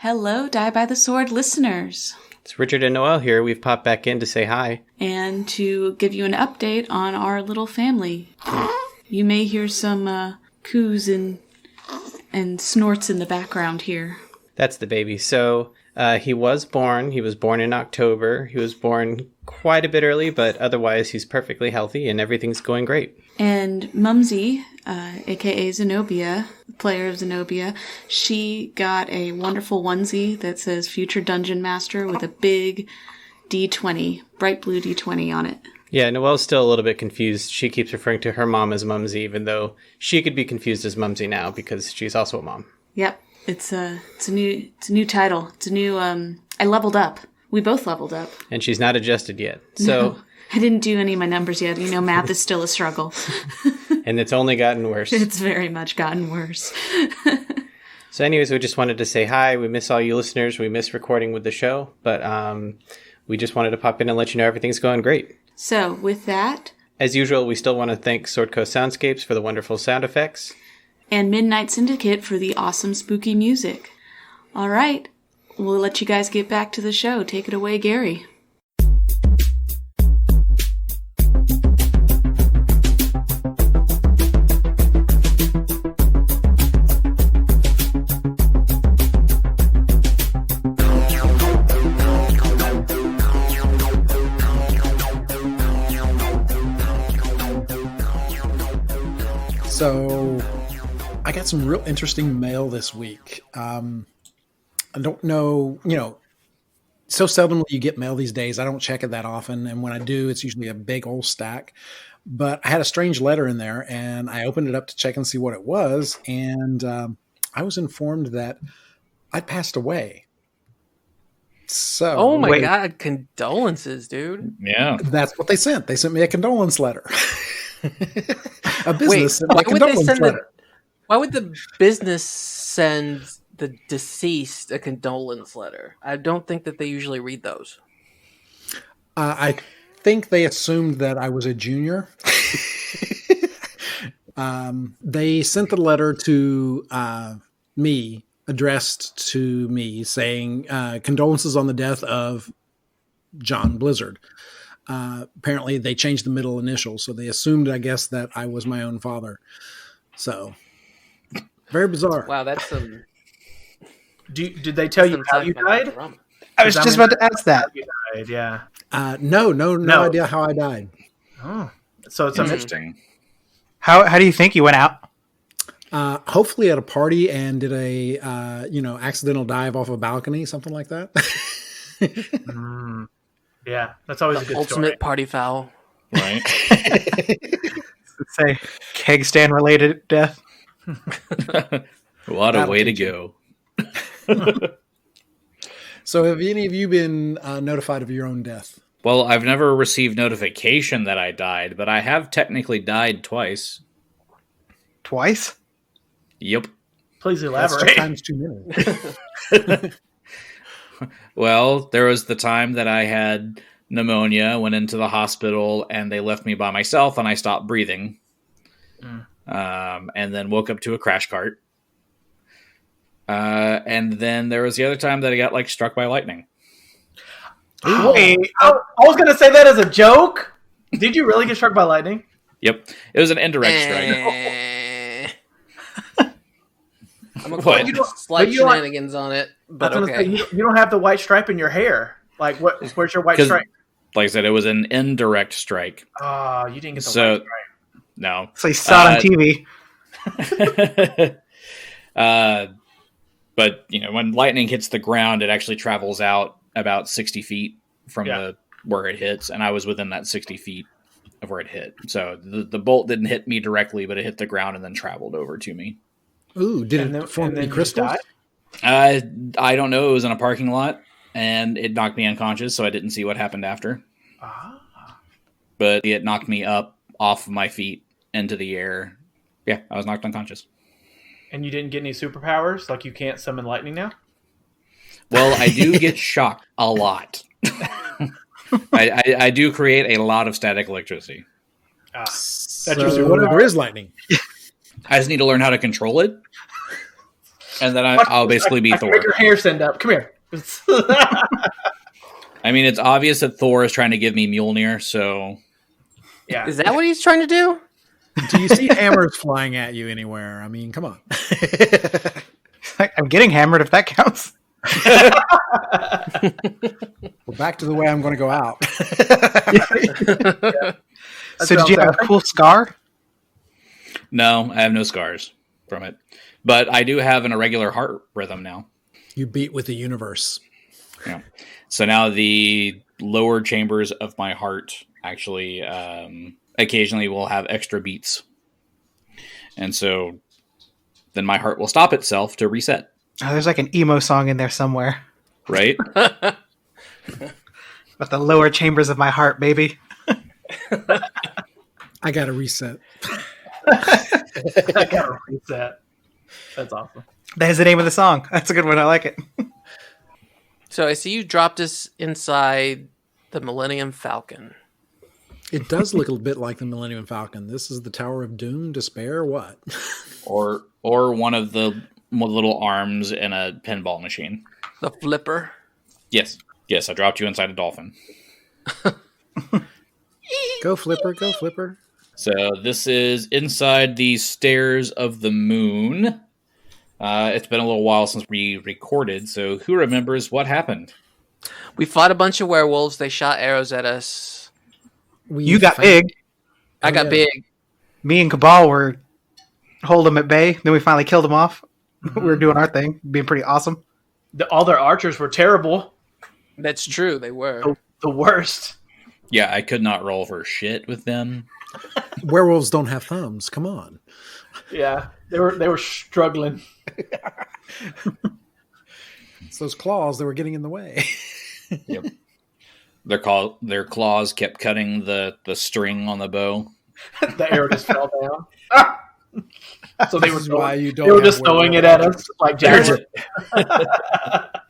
Hello, Die by the Sword listeners. It's Richard and Noelle here. We've popped back in to say hi. And to give you an update on our little family. You may hear some coos and snorts in the background here. That's the baby. So he was born. He was born in October. He was born quite a bit early, but otherwise he's perfectly healthy and everything's going great. And Mumsy, a.k.a. Zenobia, player of Zenobia, she got a wonderful onesie that says Future Dungeon Master with a big D20, bright blue D20 on it. Yeah, Noelle's still a little bit confused. She keeps referring to her mom as Mumsy, even though she could be confused as Mumsy now because she's also a mom. Yep, it's a new title. It's a new. I leveled up. We both leveled up, and she's not adjusted yet. So no, I didn't do any of my numbers yet. You know, math is still a struggle, and it's only gotten worse. It's very much gotten worse. So, anyways, we just wanted to say hi. We miss all you listeners. We miss recording with the show, but we just wanted to pop in and let you know everything's going great. So, with that, as usual, we still want to thank Sword Coast Soundscapes for the wonderful sound effects. And Midnight Syndicate for the awesome spooky music. All right, we'll let you guys get back to the show. Take it away, Gary. So, I got some real interesting mail this week. I don't know, so seldomly you get mail these days. I don't check it that often. And when I do, it's usually a big old stack. But I had a strange letter in there and I opened it up to check and see what it was. And I was informed that I passed away. So, oh my God, condolences, dude. Yeah. That's what they sent. They sent me a condolence letter. A business sent me a condolence letter. Why would the business send the deceased a condolence letter? I don't think that they usually read those. I think they assumed that I was a junior. They sent the letter to me, addressed to me, saying condolences on the death of John Blizzard. Apparently, they changed the middle initial, so they assumed, I guess, that I was my own father. So, very bizarre. Wow, that's Did they tell you how you died? I was just about to ask that. You died, yeah. No idea how I died. Oh, so it's interesting. How do you think you went out? Hopefully at a party and did a accidental dive off a balcony, something like that. Yeah, that's always a good ultimate story. Party foul. Right. Say keg stand related death. What a way to go. So have any of you been notified of your own death? Well, I've never received notification that I died, but I have technically died twice. Twice? Yep. Please elaborate. That's 2 times too many. Well, there was the time that I had pneumonia, went into the hospital, and they left me by myself, and I stopped breathing. And then woke up to a crash cart. And then there was the other time that I got struck by lightning. Wait, I was going to say that as a joke. Did you really get struck by lightning? Yep. It was an indirect strike. I'm going to call slight shenanigans on it, but okay. You don't have the white stripe in your hair. Where's your white stripe? Like I said, it was an indirect strike. Oh, you didn't get the white stripe. No. So you saw it on TV. But, when lightning hits the ground, it actually travels out about 60 feet from where it hits, and I was within that 60 feet of where it hit. So the bolt didn't hit me directly, but it hit the ground and then traveled over to me. Ooh, did it form any crystals? I don't know. It was in a parking lot, and it knocked me unconscious, so I didn't see what happened after. But it knocked me up off of my feet into the air. Yeah, I was knocked unconscious. And you didn't get any superpowers? Like you can't summon lightning now? Well, I do get shocked a lot. I do create a lot of static electricity. So whatever is lightning. I just need to learn how to control it. And then I'll basically be I Thor. make your hair stand up. Come here. I mean, it's obvious that Thor is trying to give me Mjolnir, so... Yeah. Is that what he's trying to do? Do you see hammers flying at you anywhere? I mean, come on. I'm getting hammered if that counts. Well, back to the way I'm going to go out. So did you have a cool scar? No, I have no scars from it. But I do have an irregular heart rhythm now. You beat with the universe. Yeah. So now the lower chambers of my heart actually occasionally will have extra beats. And so then my heart will stop itself to reset. Oh, there's like an emo song in there somewhere. Right? About the lower chambers of my heart, baby. I got to reset. I gotta reset. That's awesome. That is the name of the song. That's a good one. I like it. So I see you dropped us inside the Millennium Falcon. It does look a bit like the Millennium Falcon. This is the Tower of Doom, Despair, what? Or one of the little arms in a pinball machine. The flipper. Yes. Yes, I dropped you inside a dolphin. Go Flipper, go Flipper. So this is inside the Stairs of the Moon. It's been a little while since we recorded, so who remembers what happened? We fought a bunch of werewolves. They shot arrows at us. You got big. I got big. Me and Kabal were hold them at bay. Then we finally killed them off. We were doing our thing, being pretty awesome. All their archers were terrible. That's true. They were. The worst. Yeah, I could not roll for shit with them. Werewolves don't have thumbs. Come on. Yeah, they were struggling. It's those claws that were getting in the way. Yep. Their claws kept cutting the string on the bow. The arrow just fell down. Ah! So they were just throwing it at us like Jared.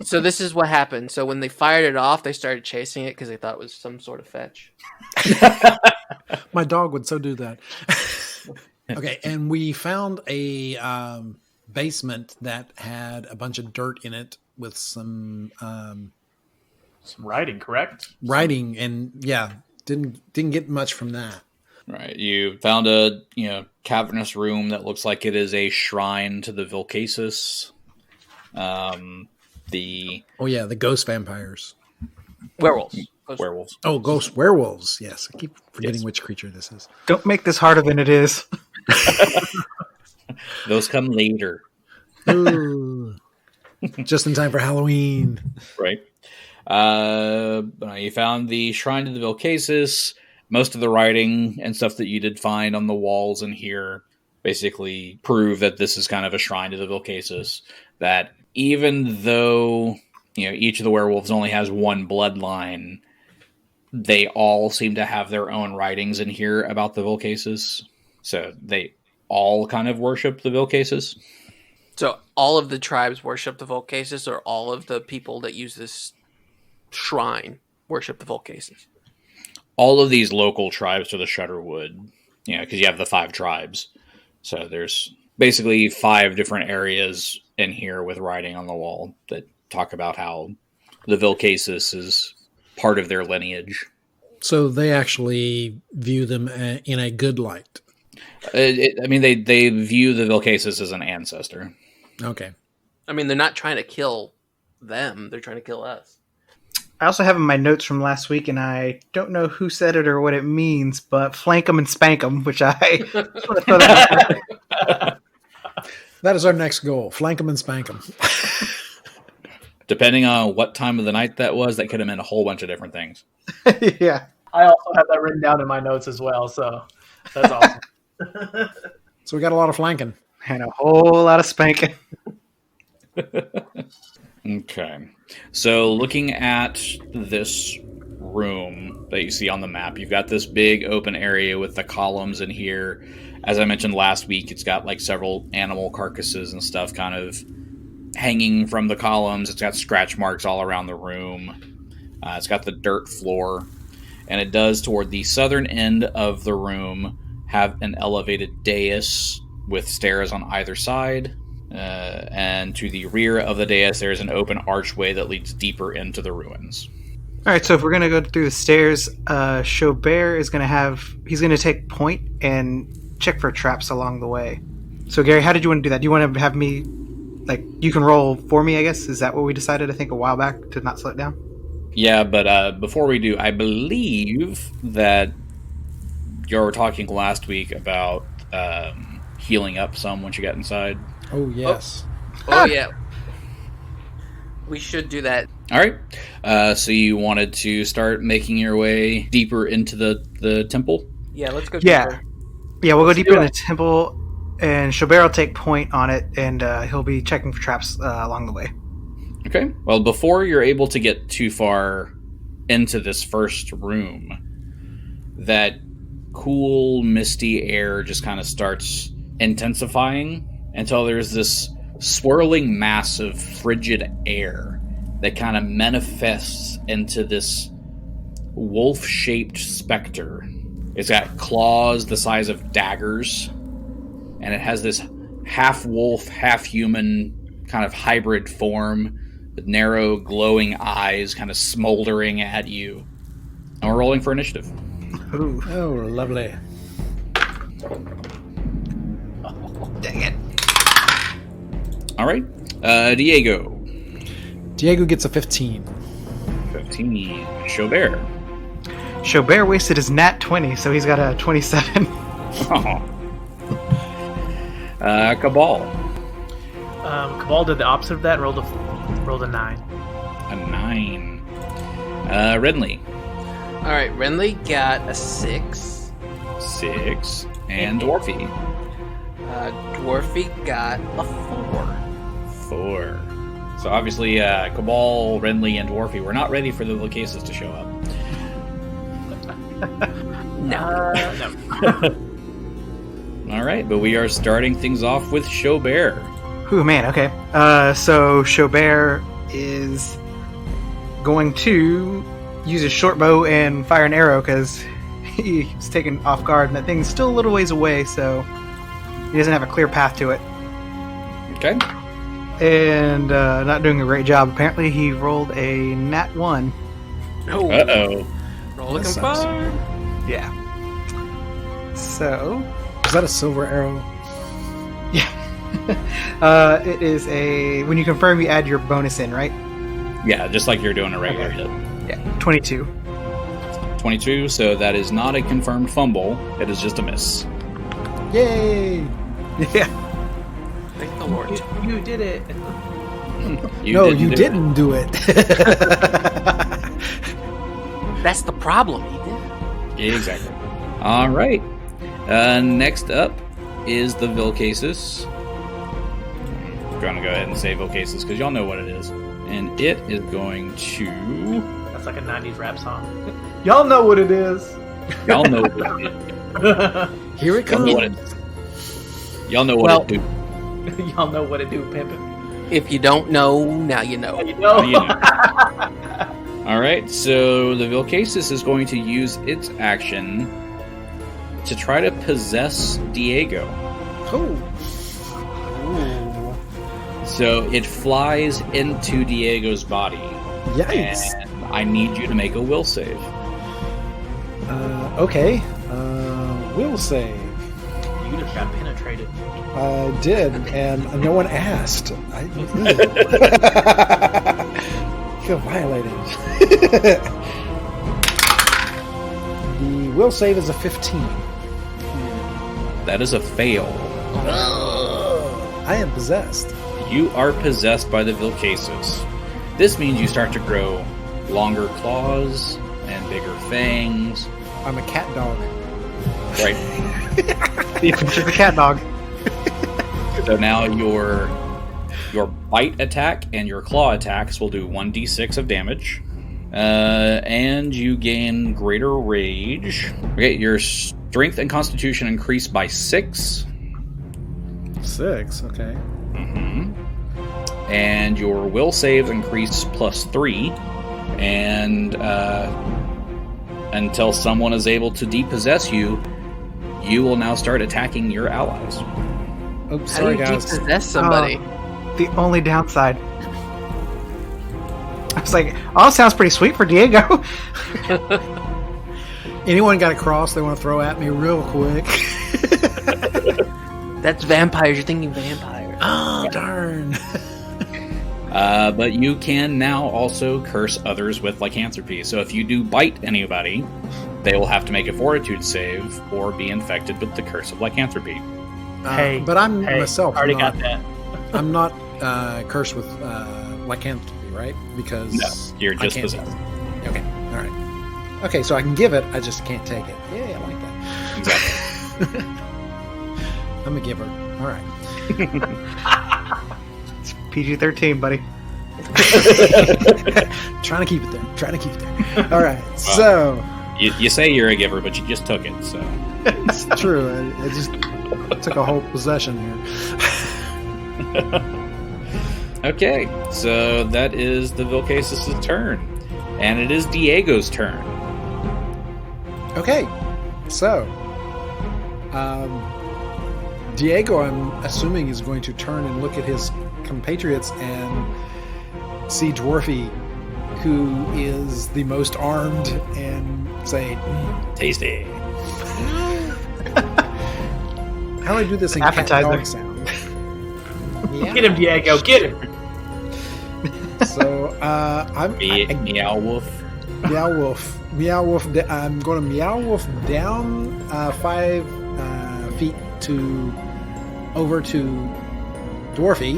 So this is what happened. So when they fired it off, they started chasing it because they thought it was some sort of fetch. My dog would so do that. Okay, and we found a basement that had a bunch of dirt in it with some writing, correct? Writing, and yeah, didn't get much from that. Right, you found a cavernous room that looks like it is a shrine to the Vilkacis. The ghost vampires, werewolves. Werewolves. Oh, ghost werewolves. Yes, I keep forgetting which creature this is. Don't make this harder than it is. Those come later. Ooh. Just in time for Halloween. Right. You found the shrine to the Vilkacis. Most of the writing and stuff that you did find on the walls in here basically prove that this is kind of a shrine to the Vilkacis. That even though each of the werewolves only has one bloodline, they all seem to have their own writings in here about the Vilkacis. So they all kind of worship the Vilkacis. So all of the tribes worship the Vilkacis, or all of the people that use this shrine worship the Vilkacis? All of these local tribes to the Shudderwood, because you have the 5 tribes. So there's basically 5 different areas in here with writing on the wall that talk about how the Vilkacis is part of their lineage. So they actually view them in a good light. They view the Vilkacis as an ancestor. Okay. I mean, they're not trying to kill them. They're trying to kill us. I also have in my notes from last week, and I don't know who said it or what it means, but flank them and spank them, which I... That is our next goal. Flank them and spank them. Depending on what time of the night that was, that could have meant a whole bunch of different things. Yeah. I also have that written down in my notes as well, so that's awesome. So we got a lot of flanking. And a whole lot of spanking. Okay. So looking at this room that you see on the map, you've got this big open area with the columns in here. As I mentioned last week, it's got like several animal carcasses and stuff kind of hanging from the columns. It's got scratch marks all around the room. It's got the dirt floor. And it does, toward the southern end of the room, have an elevated dais with stairs on either side. And to the rear of the dais, there's an open archway that leads deeper into the ruins. All right, so if we're going to go through the stairs, Xo'bere is going to he's going to take point and check for traps along the way. So, Gary, how did you want to do that? Do you want to have me, you can roll for me, I guess? Is that what we decided, I think, a while back, to not slow it down? Yeah, but before we do, I believe that you were talking last week about healing up some once you got inside. Oh, yes. Oh, yeah. We should do that. All right. So you wanted to start making your way deeper into the temple? Yeah, let's go Yeah. deeper. Yeah, we'll go deeper in the temple, and Xo'bere will take point on it, and he'll be checking for traps along the way. Okay. Well, before you're able to get too far into this first room, that cool, misty air just kind of starts intensifying until there's this swirling mass of frigid air that kind of manifests into this wolf-shaped specter. It's got claws the size of daggers, and it has this half-wolf, half-human kind of hybrid form with narrow, glowing eyes kind of smoldering at you. And we're rolling for initiative. Ooh. Oh, lovely. Dang it. All right. Diego. Diego gets a 15. 15. Xo'bere. Xo'bere wasted his nat 20, so he's got a 27. Kabal. Kabal did the opposite of that and rolled a 9. A 9. Renly. All right, Renly got a 6. 6. And Dwarfy. Dwarfy got a 4. 4. So obviously, Kabal, Renly, and Dwarfy were not ready for the Vilkacis to show up. No. All right, but we are starting things off with Xo'bere. Ooh, man, okay. So Xo'bere is going to use his short bow and fire an arrow because he's taken off guard, and that thing's still a little ways away, so he doesn't have a clear path to it. Okay. And not doing a great job. Apparently, he rolled a nat 1. Oh. Uh-oh. Roll That a sucks. confirm. Yeah. So, Is that a silver arrow? yeah. It is a... When you confirm, you add your bonus in, right? Yeah, just like you're doing a regular hit. Yeah. 22. 22, so that is not a confirmed fumble. It is just a miss. Yay! Yeah. Thank the Lord. You did it. You do it. didn't do it. That's the problem, Ethan. Exactly. All right. Next up is the Vilkacis. I'm going to go ahead and say Vilkacis because y'all know what it is. And it is going to... That's like a 90s rap song. Y'all know what it is. Y'all know what it is. Here it Y'all know what comes. it Y'all know what it do. Y'all know what it do, pimpin'. If you don't know, now you know. You know. You know. All right, so the Vilkacis is going to use its action to try to possess Diego. Oh. So it flies into Diego's body. Yikes. And I need you to make a will save. Okay. Will save. You just got penetrated. I did, and no one asked. I feel violated. The will save is a 15. That is a fail. I am possessed. You are possessed by the Vilkacis. This means you start to grow longer claws and bigger fangs. I'm a cat dog. Right. She's a cat dog. So now your bite attack and your claw attacks will do 1d6 of damage. And you gain greater rage. Okay, your strength and constitution increase by 6. 6, okay. Mm-hmm. And your will saves increase plus 3. And until someone is able to depossess you, you will now start attacking your allies. Oops, How sorry do you guys. depossess somebody? The only downside. I was like, oh, sounds pretty sweet for Diego. Anyone got a cross they want to throw at me real quick? That's vampires. You're thinking vampires. Oh, darn. But you can now also curse others with lycanthropy. So if you do bite anybody, they will have to make a fortitude save or be infected with the curse of lycanthropy. Hey, but I'm myself. Already not, got that. I'm not cursed with lycanthropy, right? Because No, you're I just can't- possessed. Okay, all right. Okay, so I can give it. I just can't take it. Yeah, I like that. Exactly. I'm a giver. All right. It's PG-13, buddy. Trying to keep it there. All right. So You say you're a giver, but you just took it. So it's true. I just took a whole possession here. okay, so that is the Vilkacis' turn, and it is Diego's turn. Okay, so Diego, I'm assuming, is going to turn and look at his compatriots and see Dwarfy, who is the most armed, and say, Tasty. how do I do this in Appetizer. cat dog sound? Get him, Diego. Get him. So I'm Meow wolf. Meow Wolf. Meow Wolf. I'm going to Meow Wolf down 5 feet to over to Dwarfy,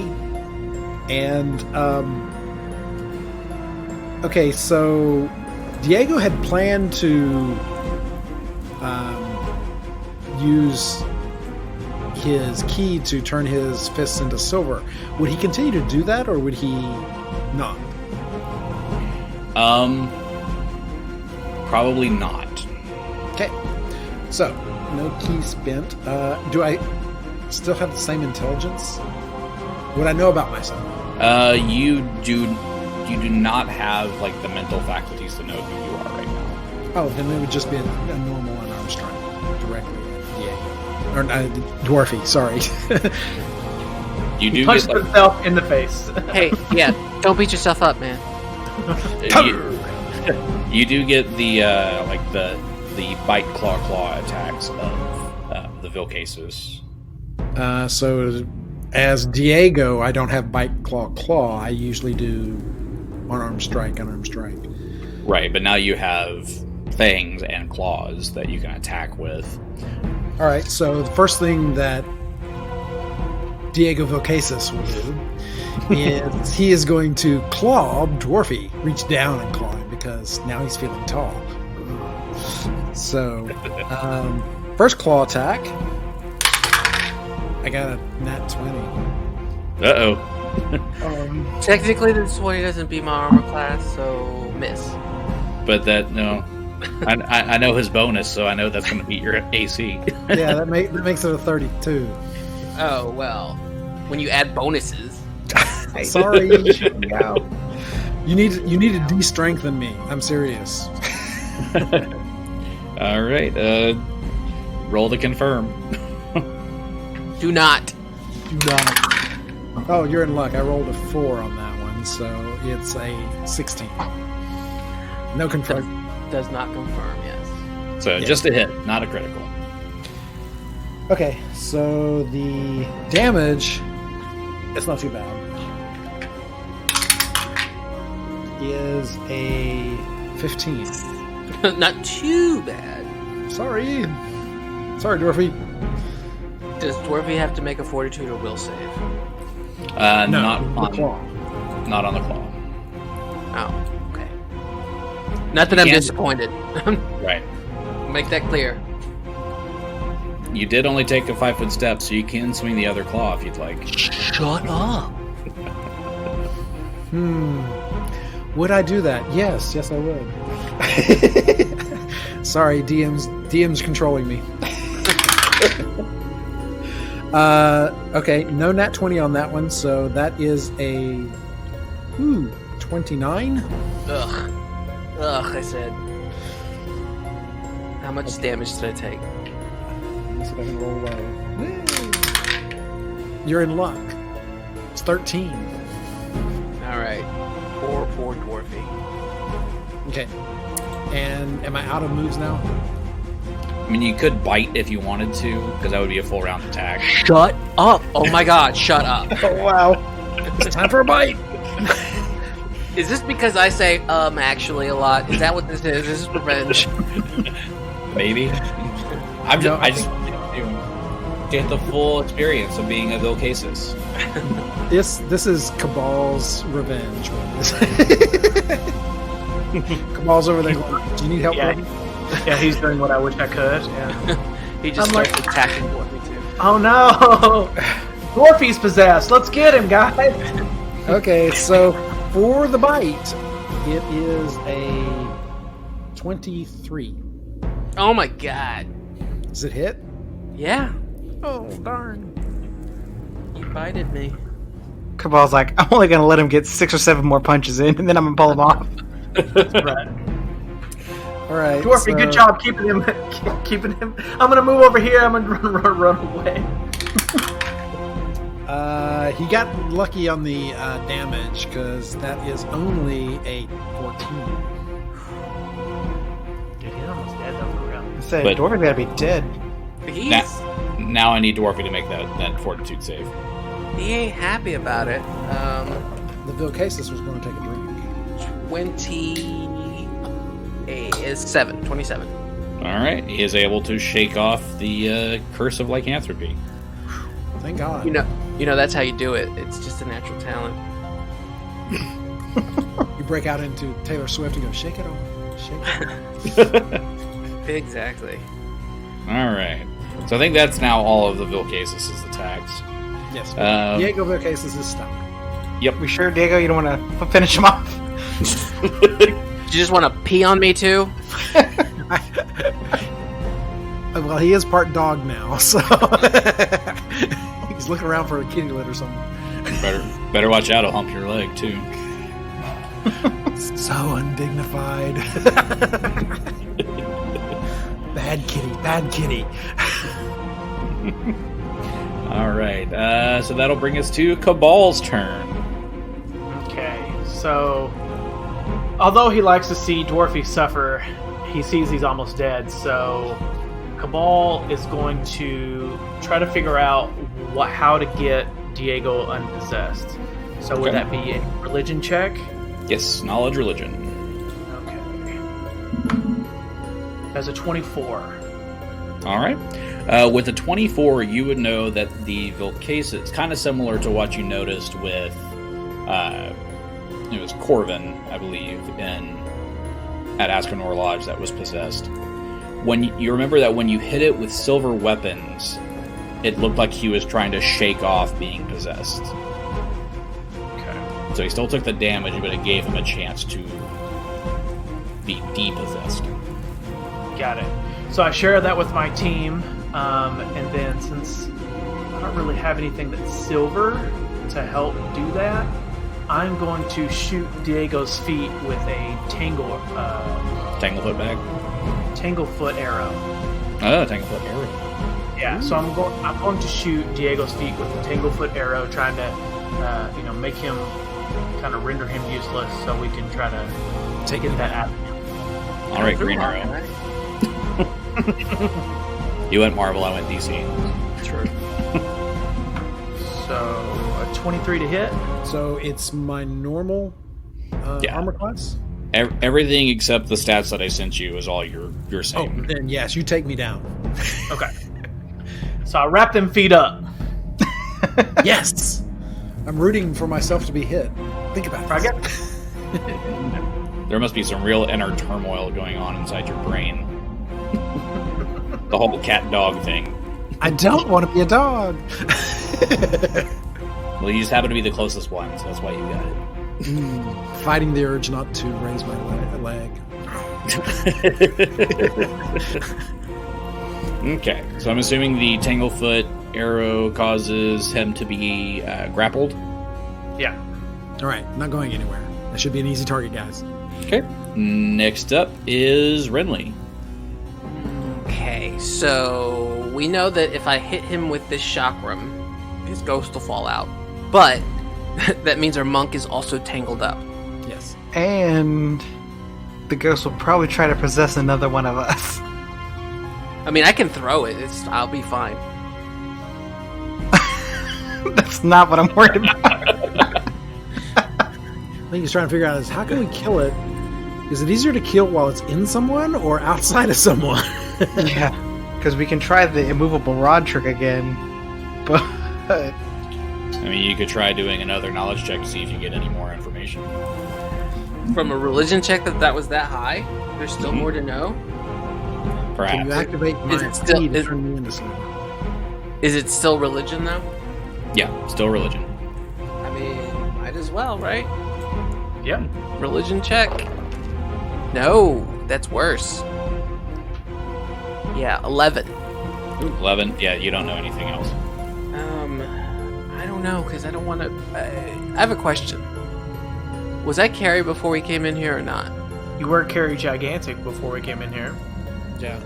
and okay. So Diego had planned to use his key to turn his fists into silver. Would he continue to do that, or would he not? Probably not. Okay, so no key spent. Do I still have the same intelligence? What I know about myself? You do not have like the mental faculties to know who you are right now. Oh, then it would just be a normal unarmed strike directly at Diego. Or Dwarfy, sorry. You do Punched get like, himself in the face. Hey, yeah, don't beat yourself up, man. you do get the the bite claw attacks of the Vilkacis. So as Diego, I don't have bite claw. I usually do unarmed strike. Right, but now you have fangs and claws that you can attack with. All right, so the first thing that Diego Vilkacis will do is he is going to claw Dwarfy, reach down and claw him, because now he's feeling tall. So, first claw attack. I got a nat 20. Uh-oh. Technically, this one doesn't beat my armor class, so miss. But that, no. I know his bonus, so I know that's going to beat your AC. Yeah, that makes it a 32. Oh, well. When you add bonuses. Sorry. You need to de-strengthen me. I'm serious. All right. Roll to confirm. Do not. Oh, you're in luck. I rolled a 4 on that one, so it's a 16. No confirm. Does not confirm, yes. So just a hit, not a critical. Okay, so the damage, it's not too bad, is a 15. Not too bad. Sorry, Dwarfy. Does Dwarfy have to make a fortitude or will save? Not the on claw. Not on the claw. Oh, okay. Not that I'm disappointed. Right. Make that clear. You did only take a 5-foot step, so you can swing the other claw if you'd like. Shut up. Would I do that? Yes, I would. Sorry, DM's controlling me. Okay, no nat 20 on that one, so that is a 29. Ugh, I said. How much damage did I take? Let's see if I can roll low. You're in luck. It's 13. All right. Poor Dwarfy. Okay. And am I out of moves now? I mean, you could bite if you wanted to, because that would be a full round attack. Shut up! Oh my god, shut up. Oh, wow. It's time for a bite. Is this because I say, actually a lot? Is that what this is? This is revenge. Maybe. I just get the full experience of being a Vilkacis. This is Kabal's revenge. Kabal's over there going, do you need help? Yeah. Buddy? Yeah, he's doing what I wish I could. Yeah. He just I'm starts attacking Dwarfy too. Oh no! Dwarfy's possessed. Let's get him, guys. Okay, so for the bite, it is a 23. Oh my god. Does it hit? Yeah. Oh, darn. You bited me. Kabal's like, I'm only gonna let him get 6 or 7 more punches in, and then I'm gonna pull him off. Right. All right. Dwarfy, good job keeping him. I'm gonna move over here. I'm gonna run away. He got lucky on the damage because that is only a 14. Dude, he's almost dead though, for real. I said, But- Dwarfy's gotta be dead. He's Now I need Dwarfy to make that fortitude save. he ain't happy about it. The Vilkacis was going to take a drink. 27. All right, he is able to shake off the curse of lycanthropy. Thank God. You know that's how you do it. It's just a natural talent. You break out into Taylor Swift and go, shake it off. Shake it off. Exactly. All right, so I think that's now all of the Vilkacis' attacks. Yes. Diego Diego Vilkacis is stuck. Yep. We sure, Diego? You don't want to finish him off? You just want to pee on me too? Well, he is part dog now, so he's looking around for a kitty litter or something. Better watch out. I'll hump your leg too. So undignified. Bad kitty. All right, so that'll bring us to Kabal's turn. Okay, so although he likes to see Dwarfy suffer, he sees he's almost dead. So Kabal is going to try to figure out how to get Diego unpossessed. So would Okay. that be a religion check? Yes, knowledge religion. Okay. That's a 24. All right. With a 24, you would know that the Vilkacis, kind of similar to what you noticed with, it was Corvin, I believe, at Ascanor Lodge that was possessed. When you remember that when you hit it with silver weapons, it looked like he was trying to shake off being possessed. Okay. So he still took the damage, but it gave him a chance to be depossessed. Got it. So I share that with my team, and then since I don't really have anything that's silver to help do that, I'm going to shoot Diego's feet with a Tanglefoot bag. Tanglefoot arrow. Oh, Tanglefoot arrow. Yeah, so I'm going to shoot Diego's feet with a Tanglefoot arrow, trying to make him kind of render him useless, so we can try to Take get it that out. All right, green arrow. You went Marvel, I went DC. True. So a 23 to hit. So it's my normal Yeah. armor class? Everything except the stats that I sent you is all you're Oh, saying. then yes, you take me down. Okay. So I wrap them feet up. Yes! I'm rooting for myself to be hit. Think about I this. get There must be some real inner turmoil going on inside your brain. The whole cat-dog thing. I don't want to be a dog. Well, you just happen to be the closest one, so that's why you got it. Fighting the urge not to raise my leg. Okay, so I'm assuming the Tanglefoot arrow causes him to be grappled. Yeah. All right, not going anywhere. That should be an easy target, guys. Okay. Next up is Renly. Okay, so we know that if I hit him with this chakram, his ghost will fall out. But that means our monk is also tangled up. Yes. And the ghost will probably try to possess another one of us. I mean, I can throw it. I'll be fine. That's not what I'm worried about. I think he's trying to figure out is how can we kill it? Is it easier to kill while it's in someone or outside of someone? Yeah, because we can try the immovable rod trick again, but I mean, you could try doing another knowledge check to see if you get any more information. From a religion check that was that high, there's still more to know. Perhaps. Can you activate my Is it still- key to is- turn me into someone? Is it still religion though? Yeah, still religion. I mean, might as well, right? Yep. Religion check. No, that's worse. Yeah, 11. 11. Yeah, you don't know anything else. I don't know, because I don't want to... I have a question. Was I carry before we came in here or not? You were carry gigantic before we came in here. Yeah.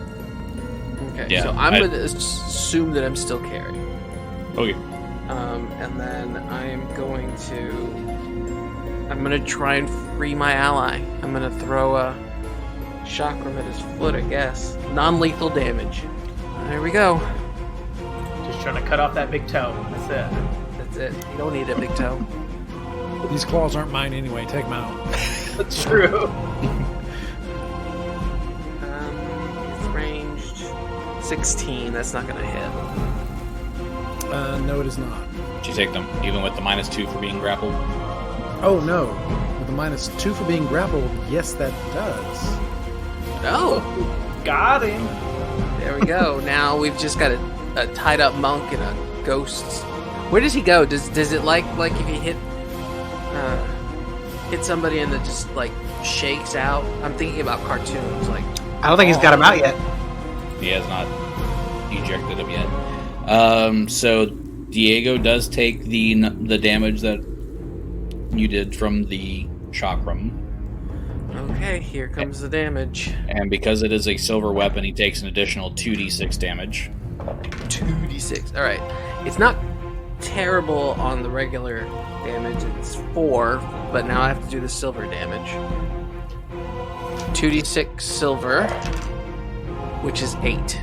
Okay, Yeah, so I'm going to assume that I'm still carry. Okay. And then I'm going to try and free my ally. I'm going to throw a chakram at his foot, I guess. Non-lethal damage. There we go. Just trying to cut off that big toe. That's it. That's it. You don't need a big toe. These claws aren't mine anyway. Take them out. That's true. It's ranged 16. That's not going to hit. No, it is not. Did you take them, even with the -2 for being grappled? Oh, no. With the -2 for being grappled, yes, that does. Oh, Got him. there we go. Now we've just got a tied up monk and a ghost. Where does he go? Does it like if you hit somebody and it just like shakes out? I'm thinking about cartoons. Like I don't think he's got him out yet. He has not ejected him yet. So Diego does take the damage that you did from the chakram. okay, here comes the damage. And because it is a silver weapon, he takes an additional 2d6 damage. 2d6. All right, it's not terrible on the regular damage. It's 4, but now I have to do the silver damage. 2d6 silver, which is 8.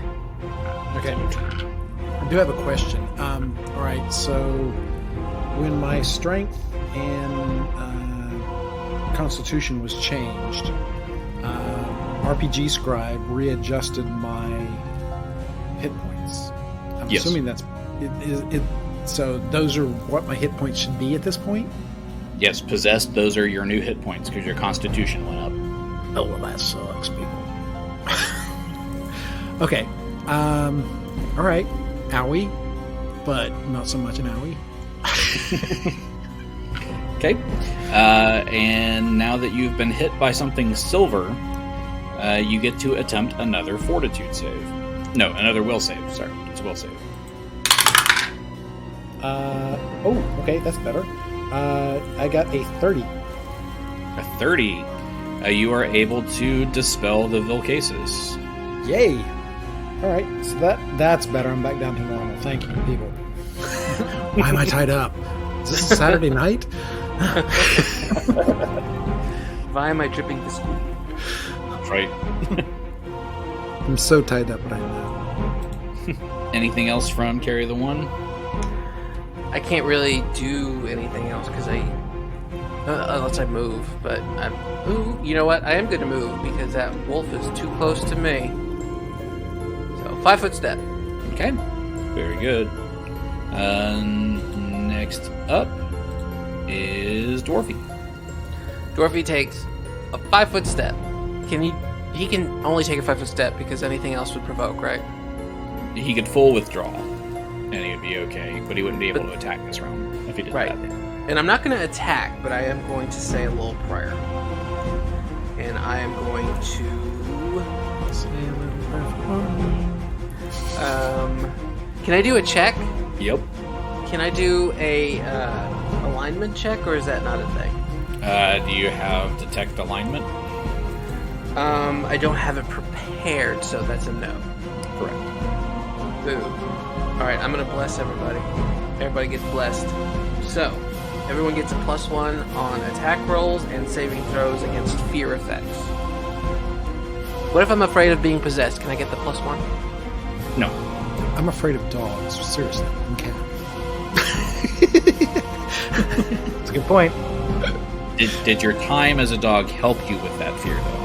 Okay. I do have a question. All right, so when my strength and constitution was changed, RPG Scribe readjusted my hit points. I'm Yes. assuming that's it. So those are what my hit points should be at this point? Yes, possessed, those are your new hit points because your constitution went up. Oh, well, that sucks, people. Okay. All right. Owie. But not so much an owie. Okay. And now that you've been hit by something silver, you get to attempt another fortitude save. No, another will save. Sorry, it's a will save. Okay, that's better. I got a 30. A 30. You are able to dispel the Vilkacis. Yay! All right, so that's better. I'm back down to normal. Thank you, people. Why am I tied up? Is this a Saturday night? Why am I dripping this? That's right. I'm so tied up right now. Anything else from Carry the One? I can't really do anything else because unless I move. But ooh, you know what? I am going to move because that wolf is too close to me. So 5-foot step. Okay. Very good. Next up is Dwarfy. Dwarfy takes a 5-foot step. He can only take a 5-foot step because anything else would provoke, right? He could full withdraw, and he would be okay, but he wouldn't be able to attack this round if he did Right. that. And I'm not going to attack, but I am going to say a little prayer. And I am going to... can I do a check? Yep. Can I do a alignment check, or is that not a thing? Do you have detect alignment? I don't have it prepared, so that's a no. Correct. Boo. Alright, I'm going to bless everybody. Everybody gets blessed. So, everyone gets a +1 on attack rolls and saving throws against fear effects. What if I'm afraid of being possessed? Can I get the +1? No. I'm afraid of dogs. Seriously, I'm cat. That's a good point. Did your time as a dog help you with that fear, though?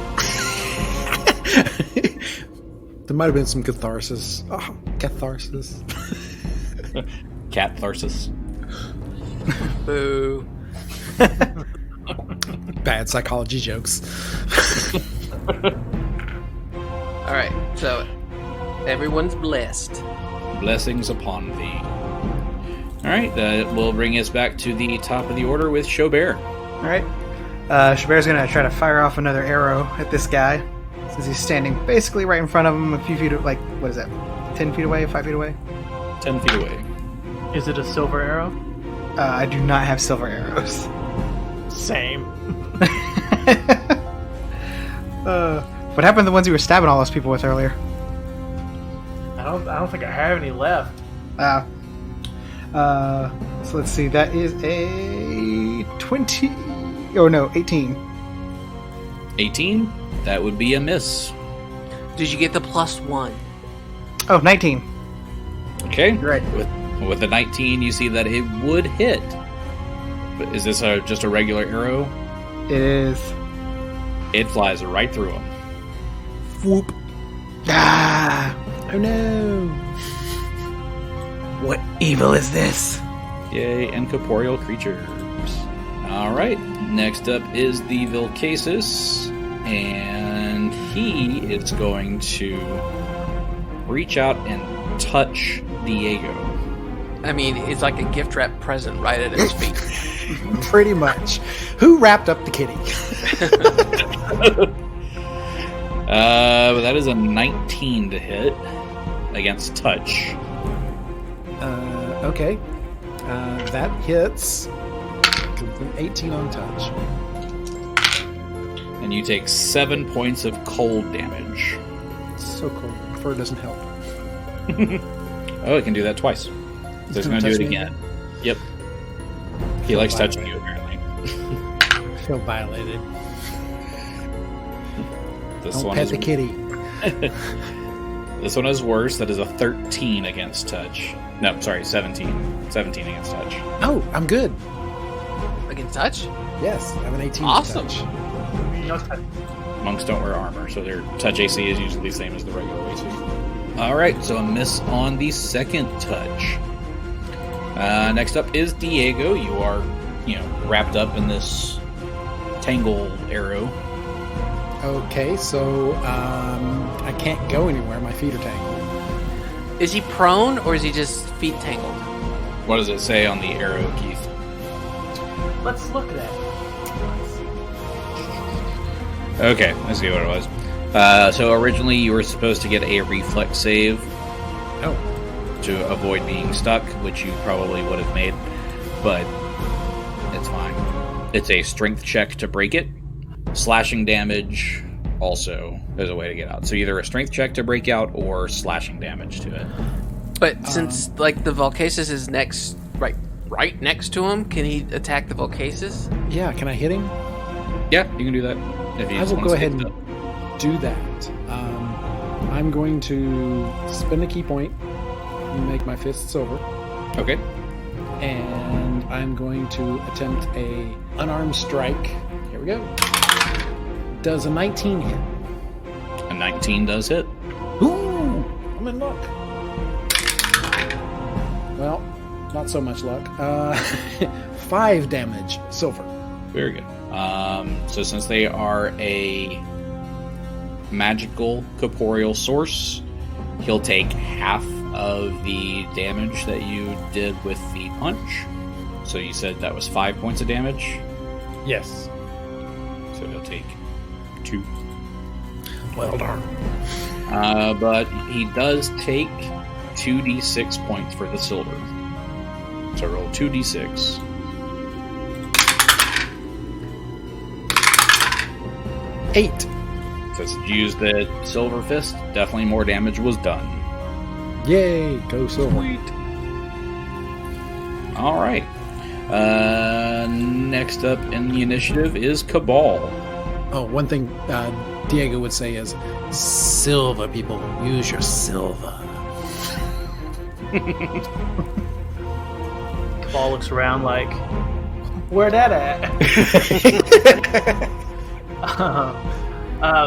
There might have been some catharsis. Oh, catharsis. Cat tharsis. Boo. Bad psychology jokes. Alright, so everyone's blessed. Blessings upon thee. Alright, that will bring us back to the top of the order with Xo'bere. Alright. Schädel's gonna try to fire off another arrow at this guy, since he's standing basically right in front of him, a few feet, like, what is that, 10 feet away, 5 feet away? 10 feet away. Is it a silver arrow? I do not have silver arrows. Same. What happened to the ones you were stabbing all those people with earlier? I don't think I have any left. So let's see, that is a 20... Oh no, 18. 18? That would be a miss. Did you get the +1? Oh, 19. Okay. You're right. With the 19, you see that it would hit. But is this just a regular arrow? It is. It flies right through him. Whoop. Ah! Oh no. What evil is this? Yay, incorporeal creatures. Alright, next up is the Vilkacis. And he is going to reach out and touch Diego. I mean, it's like a gift wrap present right at his feet. Pretty much. Who wrapped up the kitty? But that is a 19 to hit against touch. Okay. That hits. An 18 on touch. And you take 7 points of cold damage. So cold. Fur doesn't help. Oh, it can do that twice. So it's going to do it again. Yep. He likes touching you, apparently. I feel violated. This Don't one pet is the kitty. This one is worse. That is a 13 against touch. No, sorry, 17. 17 against touch. Oh, I'm good. Against touch? Yes, I have an 18 Awesome. touch. No touch. Monks don't wear armor, so their touch AC is usually the same as the regular AC. Alright, so a miss on the second touch. Next up is Diego. You are, wrapped up in this tangle arrow. Okay, so I can't go anywhere. My feet are tangled. Is he prone or is he just feet tangled? What does it say on the arrow, Keith? Let's look at that. Okay, let's see what it was. So originally you were supposed to get a reflex save. Oh. To avoid being stuck, which you probably would have made, but it's fine. It's a strength check to break it. Slashing damage also is a way to get out. So either a strength check to break out or slashing damage to it. But since the Vilkacis is next, right next to him, can he attack the Vilkacis? Yeah, can I hit him? Yeah, you can do that. If he I just will wants go to ahead get and do that. I'm going to spend a key point and make my fist silver. Okay. And I'm going to attempt a unarmed strike. Here we go. Does a 19 hit? A 19 does hit. Ooh! I'm in luck. Well, not so much luck. 5 damage, silver. Very good. So since they are a magical corporeal source, he'll take half of the damage that you did with the punch. So you said that was 5 points of damage? Yes. So he'll take 2. Well done. But he does take 2d6 points for the silver. So roll 2d6. 8. So since you used the silver fist, definitely more damage was done. Yay, go silver. Sweet. All right. Next up in the initiative is Kabal. Oh, one thing Diego would say is, silver, people. Use your silver. Ball looks around like, where that at?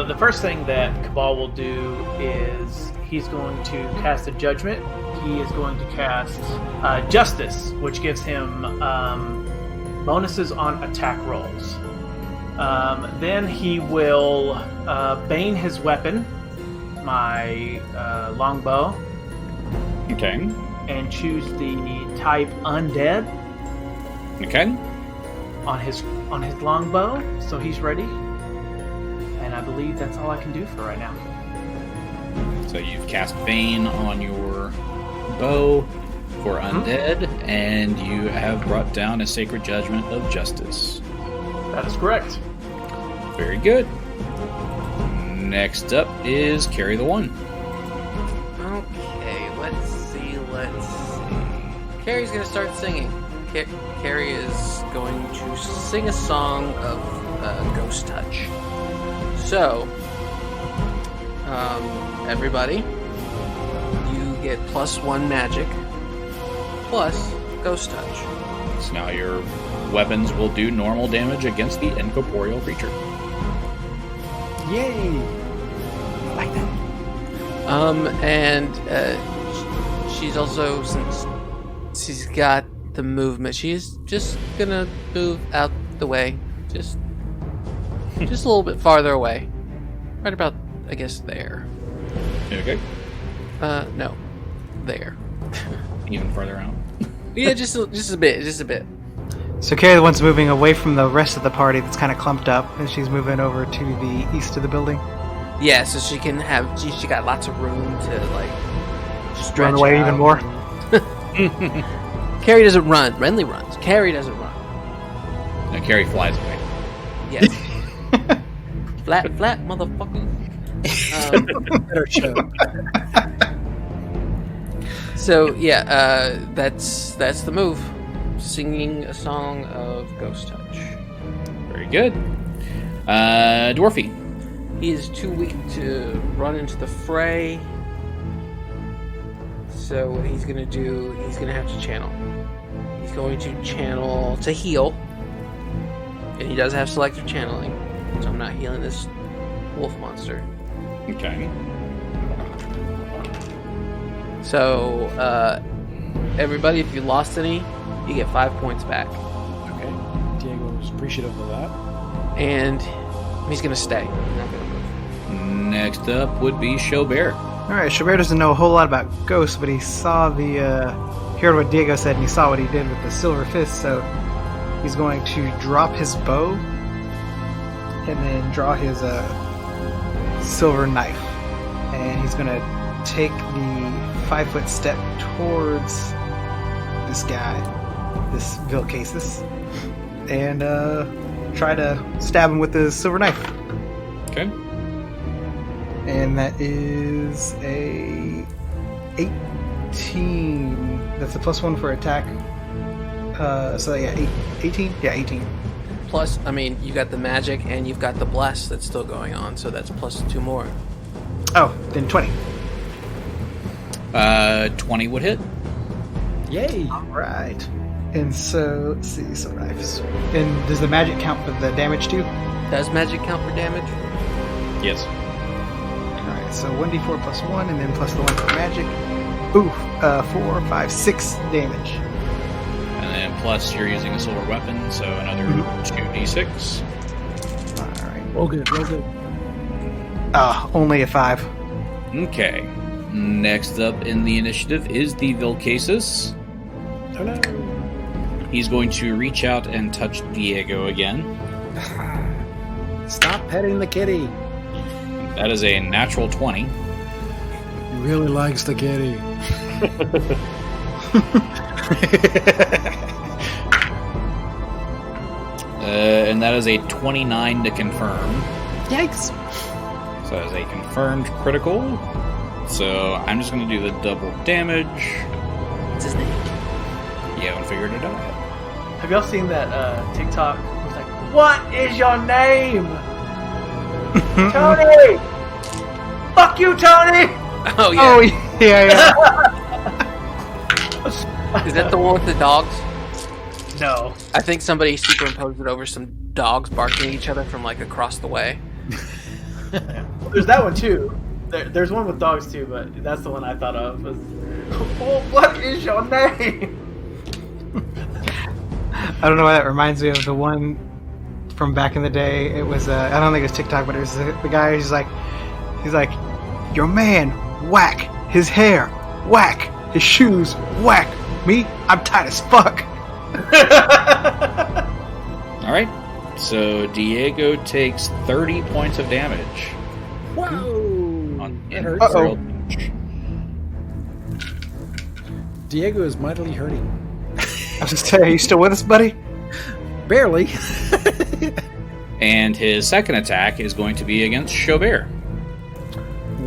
The first thing that Kabal will do is he's going to cast a judgment. He is going to cast Justice, which gives him bonuses on attack rolls. Then he will bane his weapon, my longbow. Okay. And choose the type undead. Okay. On his longbow, so he's ready. And I believe that's all I can do for right now. So you've cast Bane on your bow for undead, and you have brought down a Sacred Judgment of Justice. That is correct. Very good. Next up is Carry the One. Okay, let's see. Carrie's gonna start singing. Carrie is going to sing a song of Ghost Touch. So, everybody, you get +1 magic plus Ghost Touch. So now your weapons will do normal damage against the incorporeal creature. Yay! I like that. And she's also, since she's got the movement, she's just gonna move out the way, just a little bit farther away, right about, I guess, there. Okay. No, there. Even further out. Yeah, just a bit. So Carrie the one's moving away from the rest of the party that's kind of clumped up, and she's moving over to the east of the building. Yeah, so she can have. She got lots of room to like stretch Run away out. even more. Carrie doesn't run. Renly runs. Carrie doesn't run. And Carrie flies away. Yes. flat, motherfucker. Better show. So yeah, that's the move. Singing a song of Ghost Touch. Very good. Dwarfy. He is too weak to run into the fray. So what he's gonna do, he's gonna have to channel. He's going to channel to heal. And he does have selective channeling. So I'm not healing this wolf monster. Okay. So, everybody, if you lost any, you get 5 points back. Okay. Diego was appreciative of that. And he's gonna stay. He's not gonna move. Next up would be Xo'bere. Alright, Schädel doesn't know a whole lot about ghosts, but he saw he heard what Diego said, and he saw what he did with the silver fist, so he's going to drop his bow and then draw his silver knife. And he's going to take the 5-foot step towards this guy, this Vilkacis, and try to stab him with the silver knife. Okay. And that is a 18. That's a +1 for attack. So yeah, 18? Yeah, 18. Plus, I mean, you got the magic and you've got the bless that's still going on, so that's +2 more. Oh, then 20. 20 would hit. Yay! Alright. And so, let's see, some knives. And does the magic count for the damage too? Does magic count for damage? Yes. Alright, so 1d4 +1, and then plus the 1 for magic. Ooh, 4, 5, 6 damage. And then plus you're using a silver weapon, so another 2d6. Alright. Roll good, roll good. Only a 5. Okay. Next up in the initiative is the Vilkacis. Hello. He's going to reach out and touch Diego again. Stop petting the kitty. That is a natural 20. He really likes the kitty. And that is a 29 to confirm. Yikes. So that is a confirmed critical. So I'm just going to do the double damage. What's his name? You haven't figured it out yet. Have y'all seen that TikTok? It was like, "What is your name?" Tony. Fuck you, Tony. Oh yeah. Oh yeah. Is that the one with the dogs? No. I think somebody superimposed it over some dogs barking at each other from like across the way. There's that one too. There's one with dogs too, but that's the one I thought of. Was, "Oh, what is your name?" I don't know why that reminds me of the one from back in the day. It was I don't think it was TikTok, but it was the guy who's like, your man, whack. His hair, whack. His shoes, whack. Me, I'm tight as fuck. All right. So Diego takes 30 points of damage. Whoa! On That hurts. infernal damage. Diego is mightily hurting. I was just saying, are you still with us, buddy? Barely. And his second attack is going to be against Xo'bere.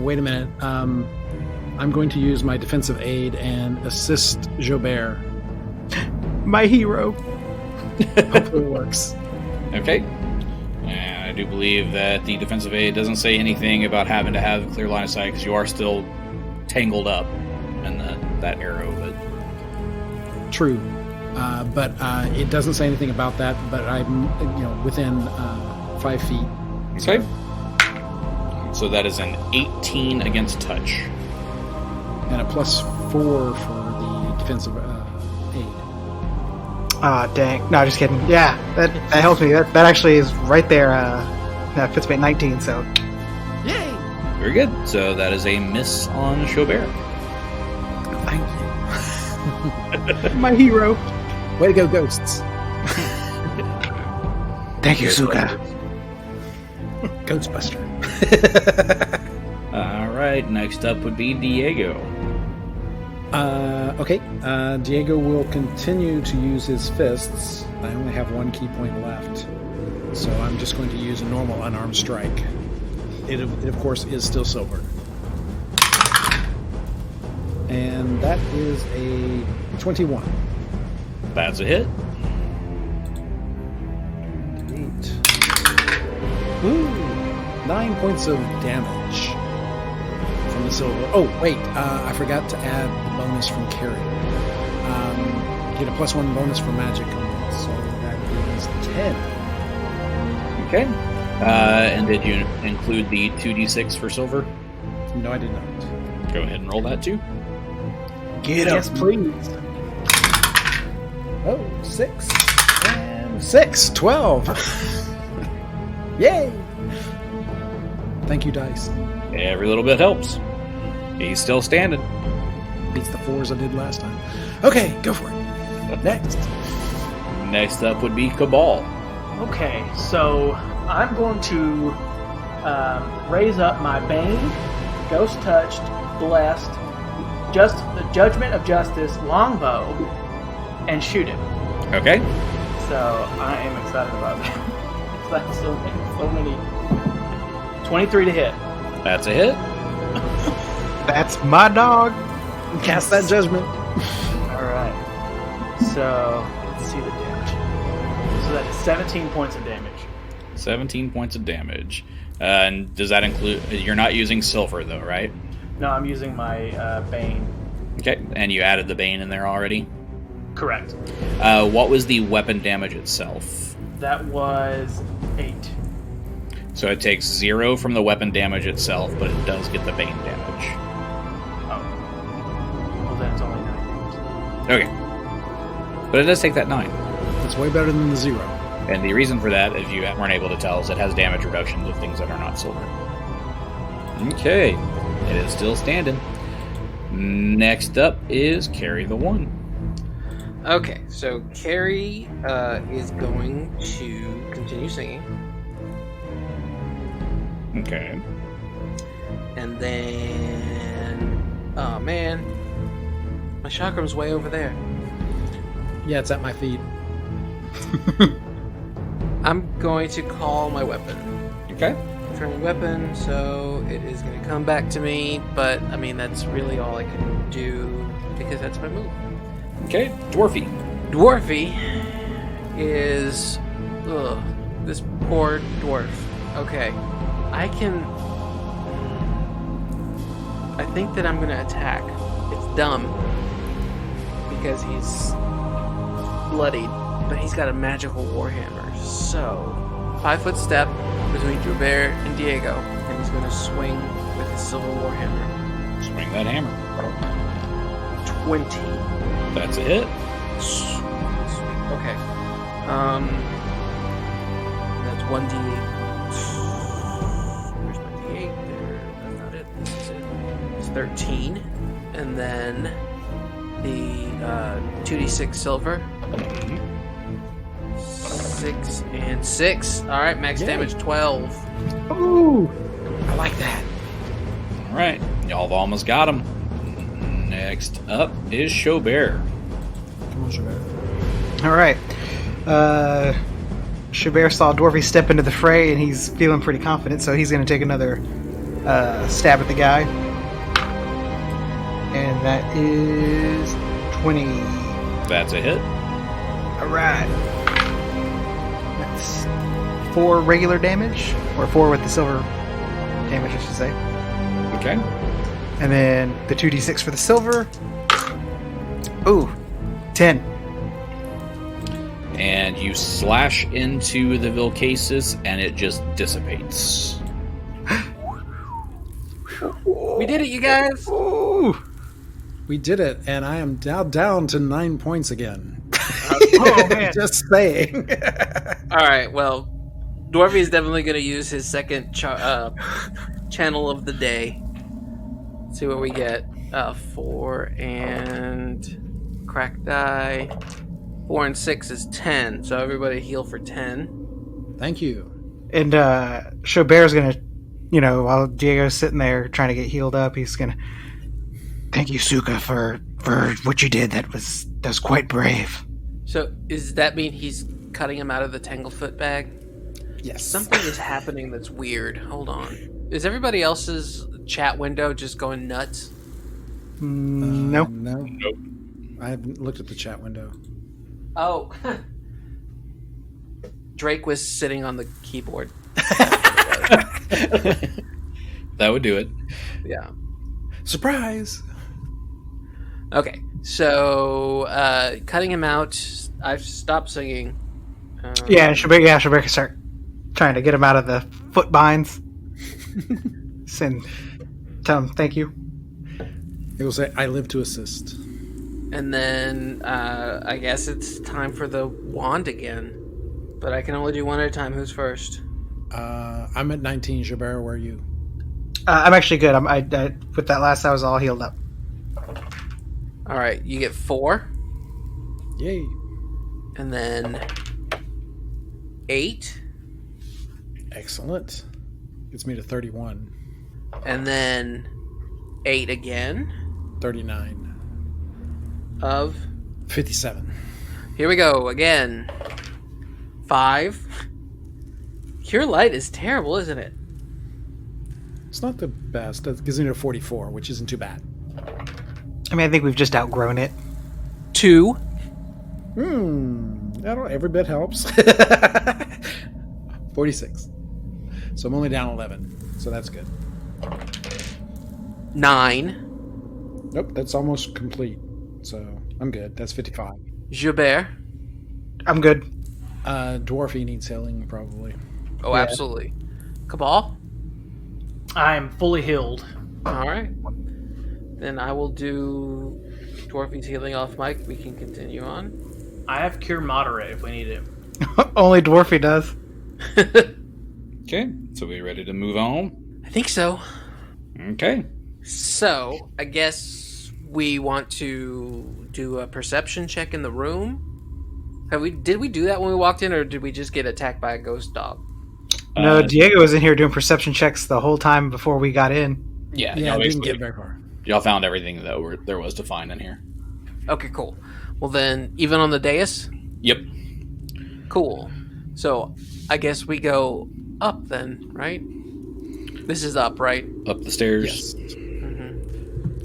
Wait a minute. I'm going to use my defensive aid and assist Xo'bere. My hero. Hopefully it works. Okay. And I do believe that the defensive aid doesn't say anything about having to have a clear line of sight because you are still tangled up in that arrow. But True. But it doesn't say anything about that, but I'm within 5 feet. okay. So that is an 18 against touch. And a +4 for the defensive aid. Ah, dang. No, just kidding. Yeah, that helps me. That actually is right there. That fits me at 19, so. Yay! Very good. So that is a miss on Xo'bere. Thank you. My hero. Way to go, ghosts. Thank you, Suka. Ghostbuster. All right. Next up would be Diego. Okay. Diego will continue to use his fists. I only have 1 key point left, so I'm just going to use a normal unarmed strike. It of course, is still silver. And that is a 21. That's a hit. 8. Ooh, 9 points of damage from the silver. Oh, wait, I forgot to add the bonus from carry. Get a +1 bonus for magic, so that is 10. Okay. And did you include the 2d6 for silver? No, I did not. Go ahead and roll that too. Get Yes, please. Oh, 6 and 6, 12. Yay! Thank you, dice. Every little bit helps. He's still standing. Beats the 4s I did last time. Okay, go for it. Next. Next up would be Kabal. Okay, so I'm going to raise up my Bane, Ghost Touched, Blessed, just the Judgment of Justice longbow, and shoot him. Okay. So I am excited about that. That's so many. 23 to hit. That's a hit. That's my dog. Cast that judgment. All right. So let's see the damage. So that is 17 points of damage. 17 points of damage. And does that include... You're not using silver, though, right? No, I'm using my Bane. Okay. And you added the Bane in there already? Correct. What was the weapon damage itself? That was 8. So it takes 0 from the weapon damage itself, but it does get the Bane damage. Oh. Well, then it's only 9 damage. Okay. But it does take that 9. That's way better than the 0. And the reason for that, if you weren't able to tell, is it has damage reductions of things that are not silver. Okay. It is still standing. Next up is Carry the One. Okay, so Carrie is going to continue singing. Okay. And then... Oh, man. My chakram's way over there. Yeah, it's at my feet. I'm going to call my weapon. Okay. Turning weapon, so it is going to come back to me, but, I mean, that's really all I can do, because that's my move. Okay, Dwarfy. Dwarfy is... Ugh, this poor dwarf. Okay. I think that I'm going to attack. It's dumb. Because he's bloodied. But he's got a magical warhammer. So, 5-foot step between Xo'bere and Diego. And he's going to swing with his silver warhammer. Swing that hammer. 20. That's a hit. Sweet. Okay. That's 1d8. Where's my d8? There. That's not it. This is it. It's 13. And then the 2d6 silver. 6 and 6. Alright, max damage 12. Ooh, I like that. All right, y'all have almost got him. Next up is Xo'bere. Come on, Xo'bere. All right. Xo'bere saw Dwarfy step into the fray, and he's feeling pretty confident, so he's going to take another stab at the guy. And that is 20. That's a hit. All right. That's 4 regular damage, or 4 with the silver damage, I should say. Okay. And then the 2d6 for the silver. Ooh, 10. And you slash into the Vilkacis, and it just dissipates. We did it, you guys! Ooh. We did it, and I am now down to 9 points again. Oh, man. Just saying. Alright, well, Dwarfy is definitely going to use his second channel of the day. See what we get. 4 and crack die. 4 and 6 is 10. So everybody heal for 10. Thank you. And Xo'bere's gonna, while Diego's sitting there trying to get healed up, he's gonna thank you, Suka, for what you did. That was quite brave. So does that mean he's cutting him out of the Tanglefoot bag? Yes. Something is happening that's weird. Hold on. Is everybody else's chat window just going nuts? Nope. No. Nope. I haven't looked at the chat window. Oh. Drake was sitting on the keyboard. That would do it. Yeah. Surprise! Okay. So, cutting him out. I've stopped singing. Xo'bere can start trying to get him out of the foot binds. Tell him thank you. It will say, I live to assist. And then, I guess it's time for the wand again. But I can only do one at a time. Who's first? I'm at 19, Xo'bere, where are you? I'm actually good. I with that last, I was all healed up. Alright, you get 4. Yay. And then 8. Excellent. Gets me to 31. And then 8 again. 39. Of? 57. Here we go, again. 5. Cure Light is terrible, isn't it? It's not the best. That gives me to 44, which isn't too bad. I mean, I think we've just outgrown it. 2. Every bit helps. 46. So I'm only down 11. So that's good. 9. Nope, that's almost complete. So I'm good. That's 55. Xo'bere. I'm good. Dwarfy needs healing, probably. Oh, Yeah. absolutely. Cabal. I'm fully healed. All right. Then I will do Dwarfy's healing off mic. We can continue on. I have Cure Moderate if we need it. Only Dwarfy does. Okay, so we ready to move on? I think so. Okay. So, I guess we want to do a perception check in the room. Did we do that when we walked in, or did we just get attacked by a ghost dog? No, Diego was in here doing perception checks the whole time before we got in. Yeah, Yeah, y'all I didn't basically- get very far. y'all found everything that there was to find in here. Okay, cool. Well then, even on the dais? Yep. Cool. So, I guess we go up then, right? This is up, right? Up the stairs. Yes.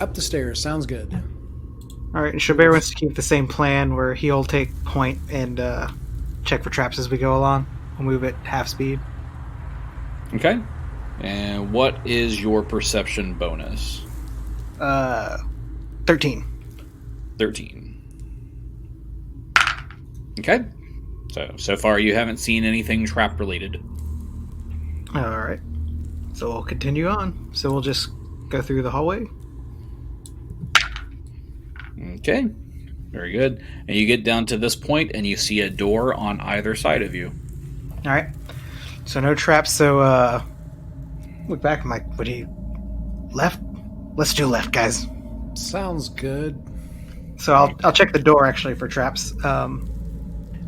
Up the stairs. Sounds good. All right, and Xo'bere wants to keep the same plan where he'll take point and check for traps as we go along. We'll move at half speed. Okay. And what is your perception bonus? 13. 13. Okay. So far you haven't seen anything trap related. All right. So we'll continue on. So we'll just go through the hallway. Okay. Very good. And you get down to this point and you see a door on either side of you. All right. So no traps. So look back. I'm like, would he left? Let's do left, guys. Sounds good. So I'll check the door actually for traps.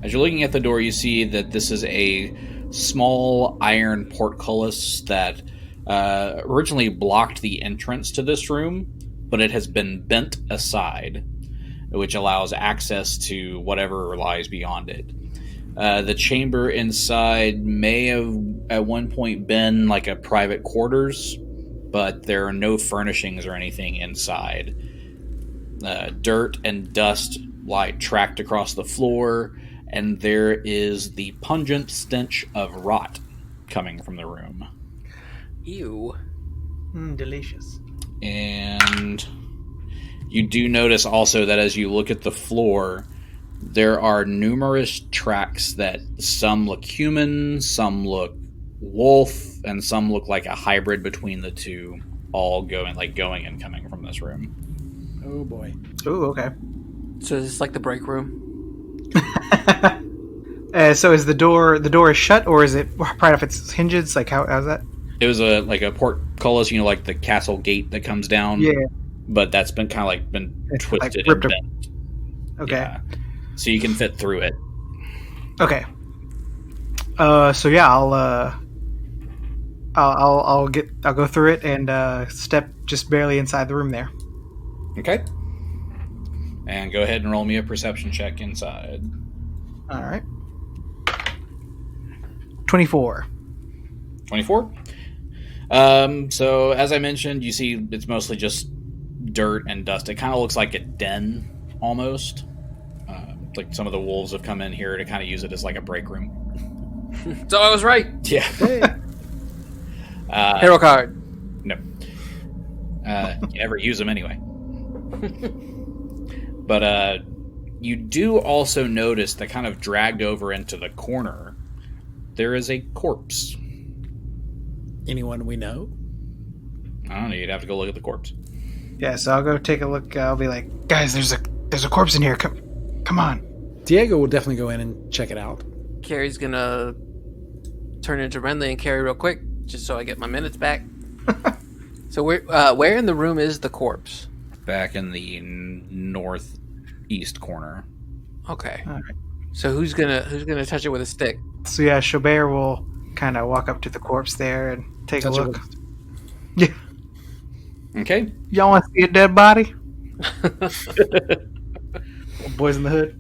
As you're looking at the door, you see that this is a small iron portcullis that originally blocked the entrance to this room, but it has been bent aside, which allows access to whatever lies beyond it. The chamber inside may have at one point been like a private quarters, but there are no furnishings or anything inside. Dirt and dust lie tracked across the floor, and there is the pungent stench of rot coming from the room. Ew. Delicious. And you do notice also that as you look at the floor, there are numerous tracks that some look human, some look wolf, and some look like a hybrid between the two, all going and coming from this room. Oh boy. Ooh, okay. So is this like the break room? So is the door is shut, or is it right off its hinges? Like how's that? It was a portcullis, like the castle gate that comes down. Yeah. But that's been kind of It's twisted like and bent. Okay. Yeah. So you can fit through it. Okay. So yeah, I'll go through it and step just barely inside the room there. Okay. And go ahead and roll me a perception check inside. All right. 24. 24. So as I mentioned, you see it's mostly just dirt and dust. It kind of looks like a den almost. Like some of the wolves have come in here to kind of use it as like a break room. So I was right. Yeah. Hero card. No. You never use them anyway. But you do also notice that kind of dragged over into the corner, there is a corpse. Anyone we know? I don't know. You'd have to go look at the corpse. Yeah, so I'll go take a look. I'll be like, guys, there's a corpse in here. Come on. Diego will definitely go in and check it out. Carrie's gonna turn into Renly and Carrie real quick, just so I get my minutes back. So where in the room is the corpse? Back in the northeast corner. Okay. All right. So who's gonna touch it with a stick? So yeah, Xo'bere will kind of walk up to the corpse there and take a look. Yeah. Okay. Y'all want to see a dead body? Boys in the Hood.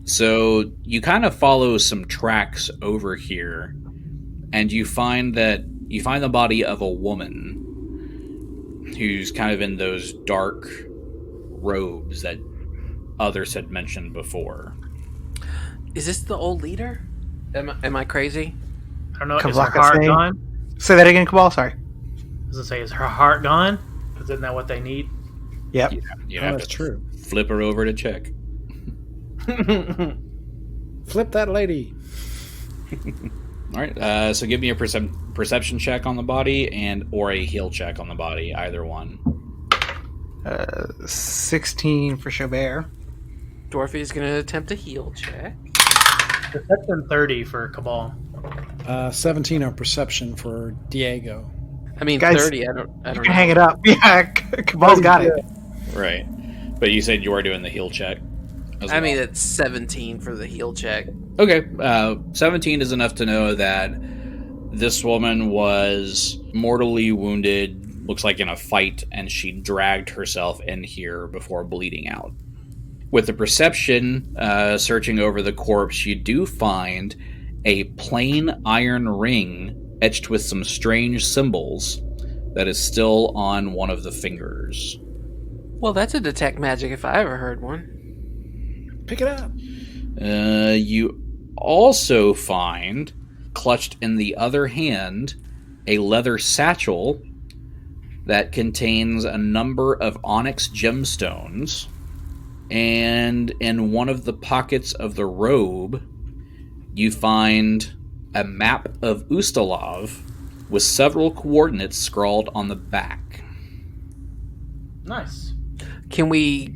So you kind of follow some tracks over here, and you find the body of a woman who's kind of in those dark robes that others had mentioned before. Is this the old leader? Am I crazy? I don't know. Is her Kablaka heart saying? gone? Say that again, Kabal. Sorry. Does it say, is her heart gone? Because isn't that what they need? Yep. You Oh, have that's to true. flip her over to check. Flip that lady. All right. So give me a perception check on the body or a heal check on the body. Either one. 16 for Xo'bere. Dorothy's gonna attempt a heal check. Perception 30 for Cabal. 17 on perception for Diego. I mean, Guys, 30. I don't You know. can hang it up. Yeah, Kabal's got it. Right. But you said you are doing the heal check. I mean, it's 17 for the heal check. Okay, 17 is enough to know that this woman was mortally wounded, looks like in a fight, and she dragged herself in here before bleeding out. With the perception, searching over the corpse, you do find a plain iron ring etched with some strange symbols that is still on one of the fingers. Well, that's a detect magic if I ever heard one. Pick it up. You also find, clutched in the other hand, a leather satchel that contains a number of onyx gemstones, and in one of the pockets of the robe, you find a map of Ustalav with several coordinates scrawled on the back. Nice. Can we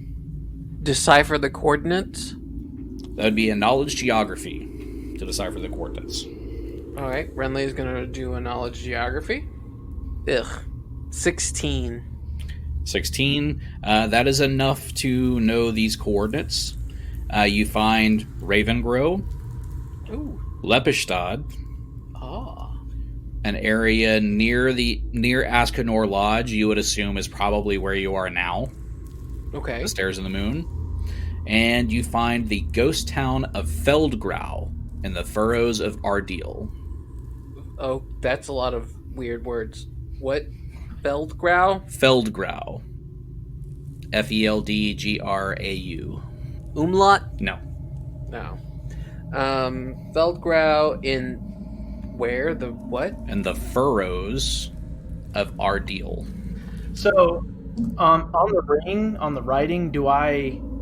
decipher the coordinates? That would be a knowledge geography to decipher the coordinates. All right, Renly is going to do a knowledge geography. 16. 16. That is enough to know these coordinates. You find Ravengrow, Ooh. Lepistad, Ah. an area near Ascanor Lodge. You would assume is probably where you are now. Okay. The Stairs of the Moon. And you find the ghost town of Feldgrau in the furrows of Ardeel. Oh, that's a lot of weird words. What? Feldgrau? Feldgrau. Feldgrau. Umlaut? No. No. Feldgrau in where? The what? In the furrows of Ardeel. So, on the ring, on the writing,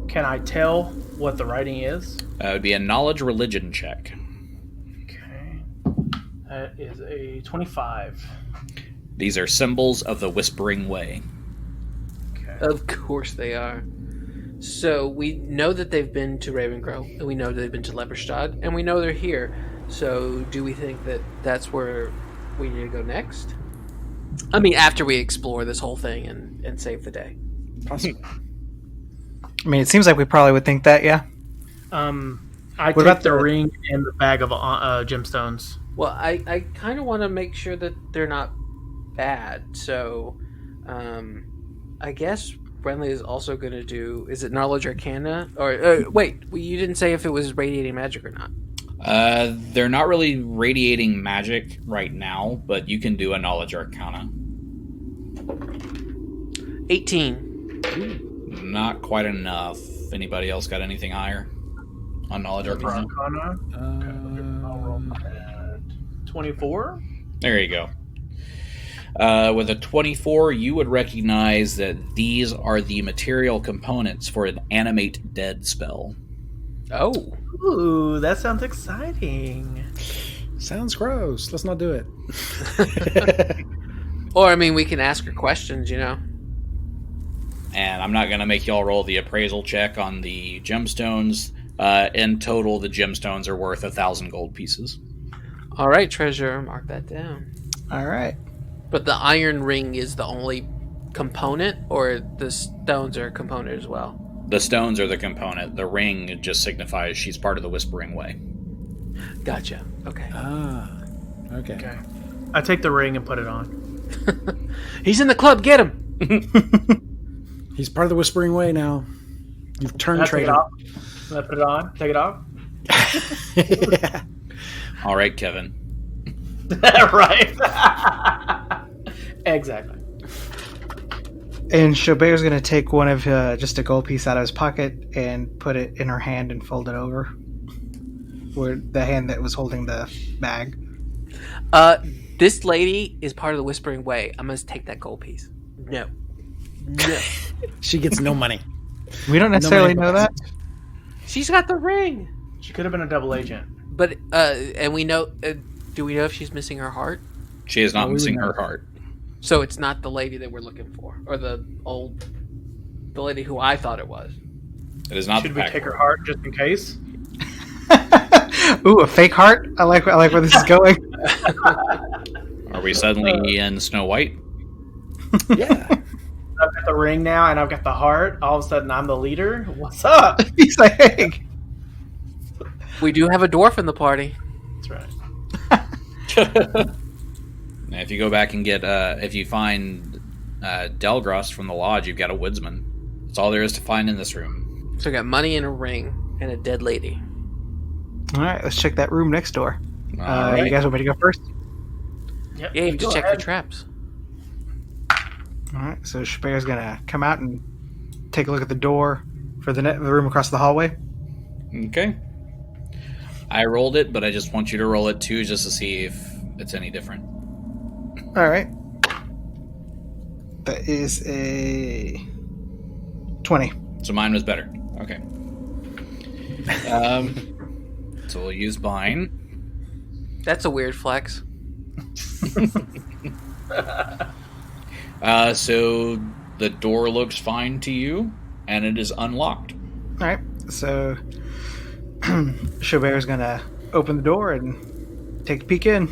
can I tell what the writing is? It would be a knowledge religion check. Okay. That is a 25. These are symbols of the Whispering Way. Okay. Of course they are. So we know that they've been to Ravengrow, and we know that they've been to Lepistad, and we know they're here. So do we think that that's where we need to go next? I mean, after we explore this whole thing and save the day. Possibly. I mean, it seems like we probably would think that, yeah. I What take about the the- ring and the bag of gemstones. Well, I kind of want to make sure that they're not bad. So I guess Renly is also going to do... Is it Knowledge Arcana? Or wait, you didn't say if it was radiating magic or not. They're not really radiating magic right now, but you can do a knowledge arcana. 18. Not quite enough. Anybody else got anything higher on knowledge arcana? I'll roll that. 24? There you go. With a 24, you would recognize that these are the material components for an animate dead spell. Oh. Ooh, that sounds exciting. Sounds gross. Let's not do it. Or, I mean, we can ask her questions, you know? And I'm not going to make y'all roll the appraisal check on the gemstones. In total, the gemstones are worth 1,000 gold pieces. All right, treasure, mark that down. All right. But the iron ring is the only component, or the stones are a component as well? The stones are the component. The ring just signifies she's part of the Whispering Way. Gotcha. Okay. Okay. I take the ring and put it on. He's in the club. Get him. He's part of the Whispering Way now. You've turned Can I take it traitor. off? Can I put it on? Take it off? Yeah. All right, Kevin. Right. Exactly. And Schädel's going to take one of just a gold piece out of his pocket and put it in her hand and fold it over. Where the hand that was holding the bag. This lady is part of the Whispering Way. I'm going to take that gold piece. No. She gets no money. We don't necessarily money know that. She's got the ring. She could have been a double agent. But, and we know, do we know if she's missing her heart? She is not we missing would her know. heart. So it's not the lady that we're looking for, or the lady who I thought it was. It is not Should the we pack take her lord. heart just in case? Ooh, a fake heart? I like where this is going. Are we suddenly in Snow White? Yeah. I've got the ring now, and I've got the heart. All of a sudden, I'm the leader. What's up? He's like, hey. We do have a dwarf in the party. That's right. Now, if you go back and get, if you find Delgros from the lodge, you've got a woodsman. That's all there is to find in this room. So we got money and a ring and a dead lady. All right, let's check that room next door. All right. You guys want me to go first? Yep. Yeah, you have to Go check ahead. the traps. All right, so Schädel's going to come out and take a look at the door for the room across the hallway. Okay. I rolled it, but I just want you to roll it too, just to see if it's any different. All right. That is a 20. So mine was better. Okay. So we'll use Bind. That's a weird flex. So the door looks fine to you, and it is unlocked. All right. So Xo'bere's going to open the door and take a peek in,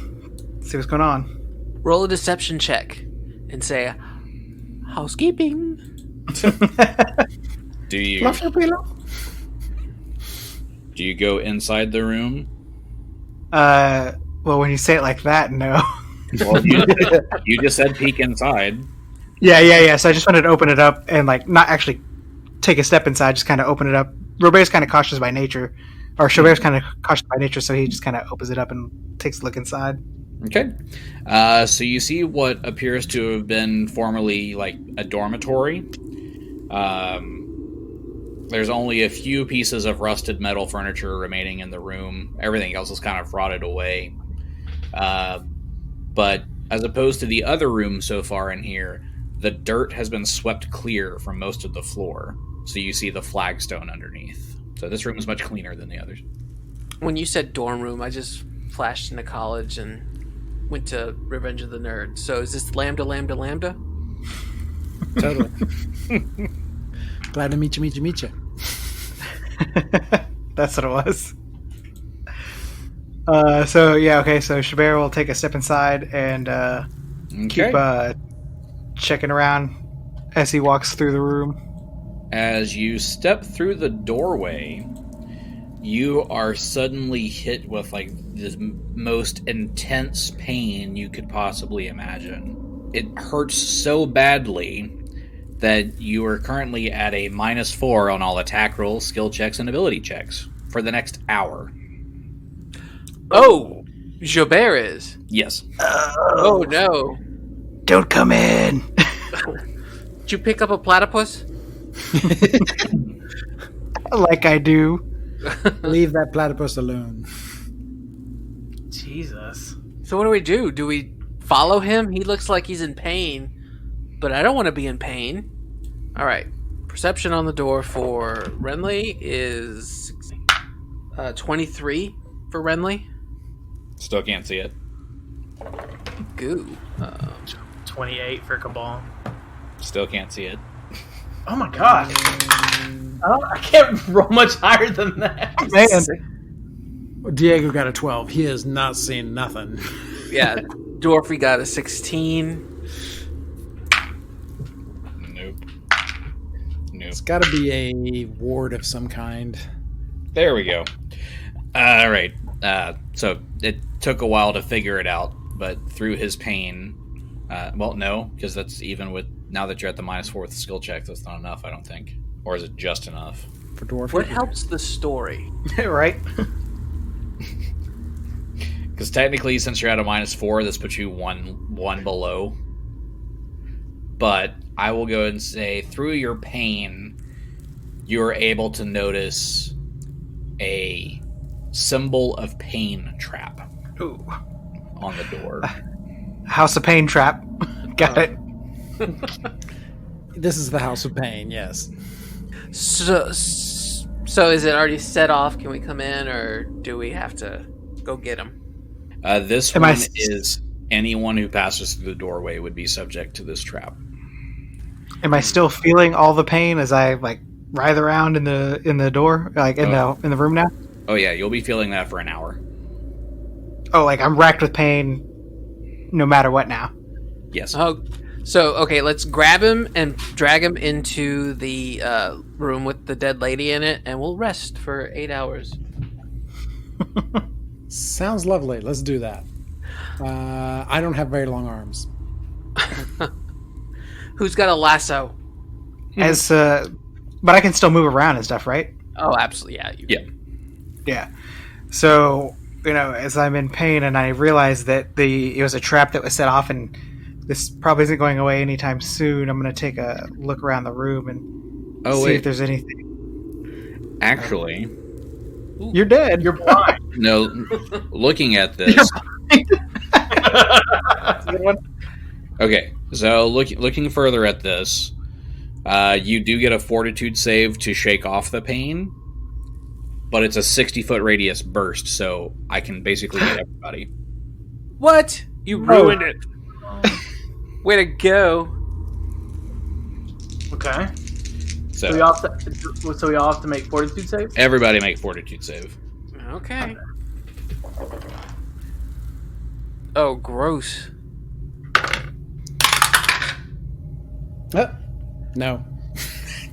see what's going on. Roll a deception check and say, housekeeping. Do you go inside the room? Well, when you say it like that, no. Well, you just said peek inside. Yeah. So I just wanted to open it up and not actually take a step inside, just kind of open it up. Robert's kind of cautious by nature, or Xo'bere's kind of cautious by nature, so he just kind of opens it up and takes a look inside. Okay. So you see what appears to have been formerly a dormitory. There's only a few pieces of rusted metal furniture remaining in the room. Everything else is kind of rotted away. But as opposed to the other rooms so far in here, the dirt has been swept clear from most of the floor. So you see the flagstone underneath. So this room is much cleaner than the others. When you said dorm room, I just flashed into college and went to Revenge of the Nerds. So is this Lambda? Totally. Glad to meet you. That's what it was. So Xo'bere will take a step inside and keep checking around as he walks through the room. As you step through the doorway, you are suddenly hit with the most intense pain you could possibly imagine. It hurts so badly that you are currently at a -4 on all attack rolls, skill checks, and ability checks for the next hour. Oh, Xo'bere is. Yes. Oh no! Don't come in. Did you pick up a platypus? Like I do. Leave that platypus alone. Jesus. So what do? Do we follow him? He looks like he's in pain, but I don't want to be in pain. All right. Perception on the door for Renly is 23 for Renly. Still can't see it. Goo. 28 for Kabal. Still can't see it. Oh my god. I can't roll much higher than that. Man. Diego got a 12. He has not seen nothing. Yeah. Dorothy got a 16. Nope. It's got to be a ward of some kind. There we go. All right. So it took a while to figure it out, but through his pain, no, because that's even with now that you're at the -4 with the skill check, that's not enough, I don't think. Or is it just enough? For dwarf. What helps the story? Right? Because technically, since you're at a -4, this puts you one below. But I will go and say, through your pain, you're able to notice a symbol of pain trap. Ooh. On the door. House of Pain trap. Got it. This is the House of Pain, yes. So is it already set off? Can we come in, or do we have to go get him? This one is anyone who passes through the doorway would be subject to this trap. Am I still feeling all the pain as I writhe around in the door, in the room now? Oh yeah, you'll be feeling that for an hour. Oh, I'm racked with pain, no matter what now. Yes. Oh, so okay, let's grab him and drag him into the room with the dead lady in it, and we'll rest for 8 hours. Sounds lovely. Let's do that. I don't have very long arms. Who's got a lasso? But I can still move around and stuff, right? Oh, absolutely, yeah. Yeah. So, as I'm in pain and I realize that it was a trap that was set off and this probably isn't going away anytime soon, I'm going to take a look around the room and Oh, see wait. if there's anything. Actually, You're dead. You're blind. no. Looking at this, okay. So looking further at this, you do get a Fortitude save to shake off the pain, but it's a 60-foot radius burst, so I can basically get everybody. What? You ruined it. Way to go. Okay. So we all have to make fortitude saves? everybody make Fortitude save. Okay. Oh, gross. No.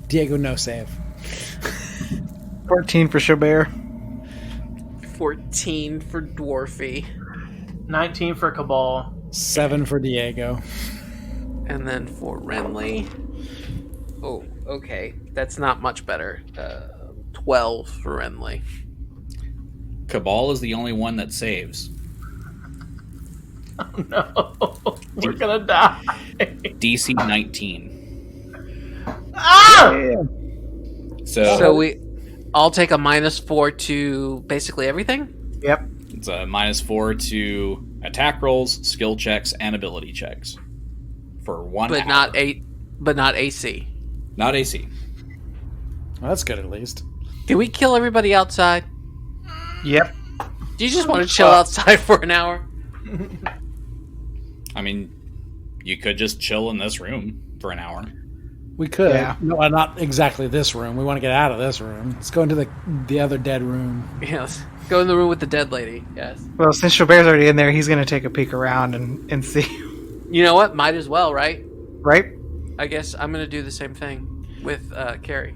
Diego, no save. 14 for Xo'bere. 14 for Dwarfy. 19 for Kabal. 7 for Diego. And then for Renly. Oh, okay. That's not much better. 12 for Renly. Kabal is the only one that saves. Oh no. We're gonna die. DC 19. Ah! So we all take a -4 to basically everything? Yep. it's a -4 to attack rolls, skill checks, and ability checks for 1 But hour. not AC. Not AC. Well, that's good at least. Can we kill everybody outside? Yep. Do you just want to chill outside for an hour? I mean, you could just chill in this room for an hour. We could. Yeah. No, not exactly this room. We want to get out of this room. Let's go into the other dead room. Yes. Go in the room with the dead lady. Yes. Well, since Xo'bere's already in there, he's going to take a peek around and see. You know what? Might as well, right? Right? I guess I'm going to do the same thing with Carrie.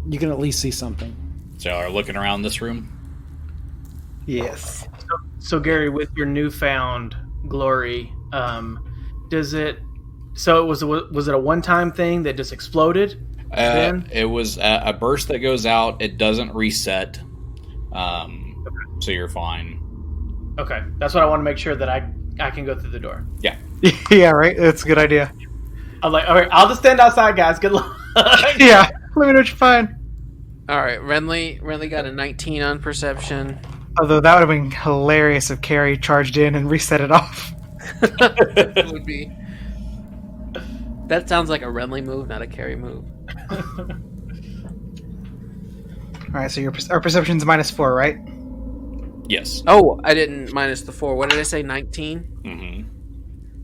You can at least see something. So are looking around this room. Yes. So Gary, with your newfound glory, does it? So was it a one-time thing that just exploded? It was a burst that goes out. It doesn't reset. So you're fine. Okay, that's what I want to make sure that I can go through the door. Yeah. Yeah, right? That's a good idea. I'm like, all right, I'll just stand outside, guys. Good luck. Yeah. Let me know what you find. All right. Renly got a 19 on perception. Although that would have been hilarious if Carrie charged in and reset it off. It would be. That sounds like a Renly move, not a Carrie move. Alright, so our perception's -4, right? Yes. Oh, I didn't minus the 4. What did I say? 19? Mm-hmm.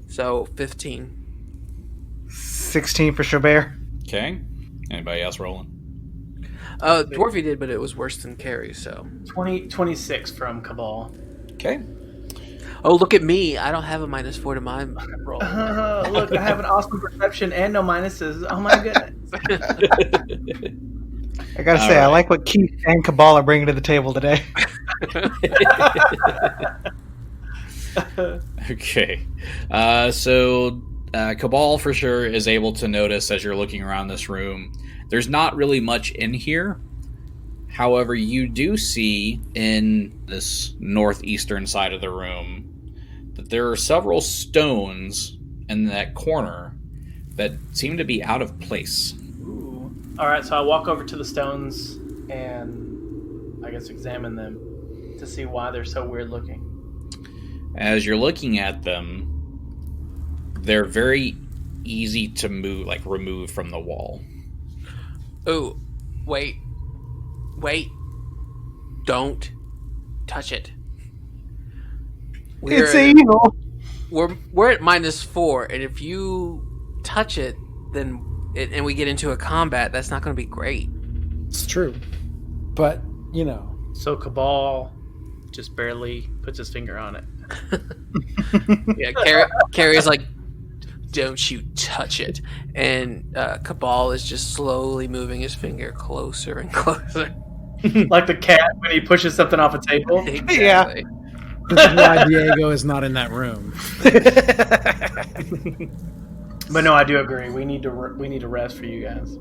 So 15. 16 for Xo'bere. Okay. Anybody else rolling? Dwarfy did, but it was worse than Carrie, so. 26 from Kabal. Okay. Oh, look at me. I don't have a -4 to my roll. Look, I have an awesome perception and no minuses. Oh my goodness. I gotta say, I like what Keith and Kabal are bringing to the table today. Okay. So Kabal for sure is able to notice as you're looking around this room. There's not really much in here. However, you do see in this northeastern side of the room that there are several stones in that corner that seem to be out of place. Ooh. All right, so I walk over to the stones and I guess examine them to see why they're so weird looking. As you're looking at them, they're very easy to move, like remove from the wall. Oh, wait. Don't touch it. It's evil. We're at -4, and if you touch it, then and we get into a combat, that's not going to be great. It's true. But, you know. So Kabal just barely puts his finger on it. Yeah, Carrie's like, don't you touch it. And Kabal is just slowly moving his finger closer and closer. Like the cat when he pushes something off a table. Exactly. Yeah. This is why Diego is not in that room. But no, I do agree. We need to rest for you guys.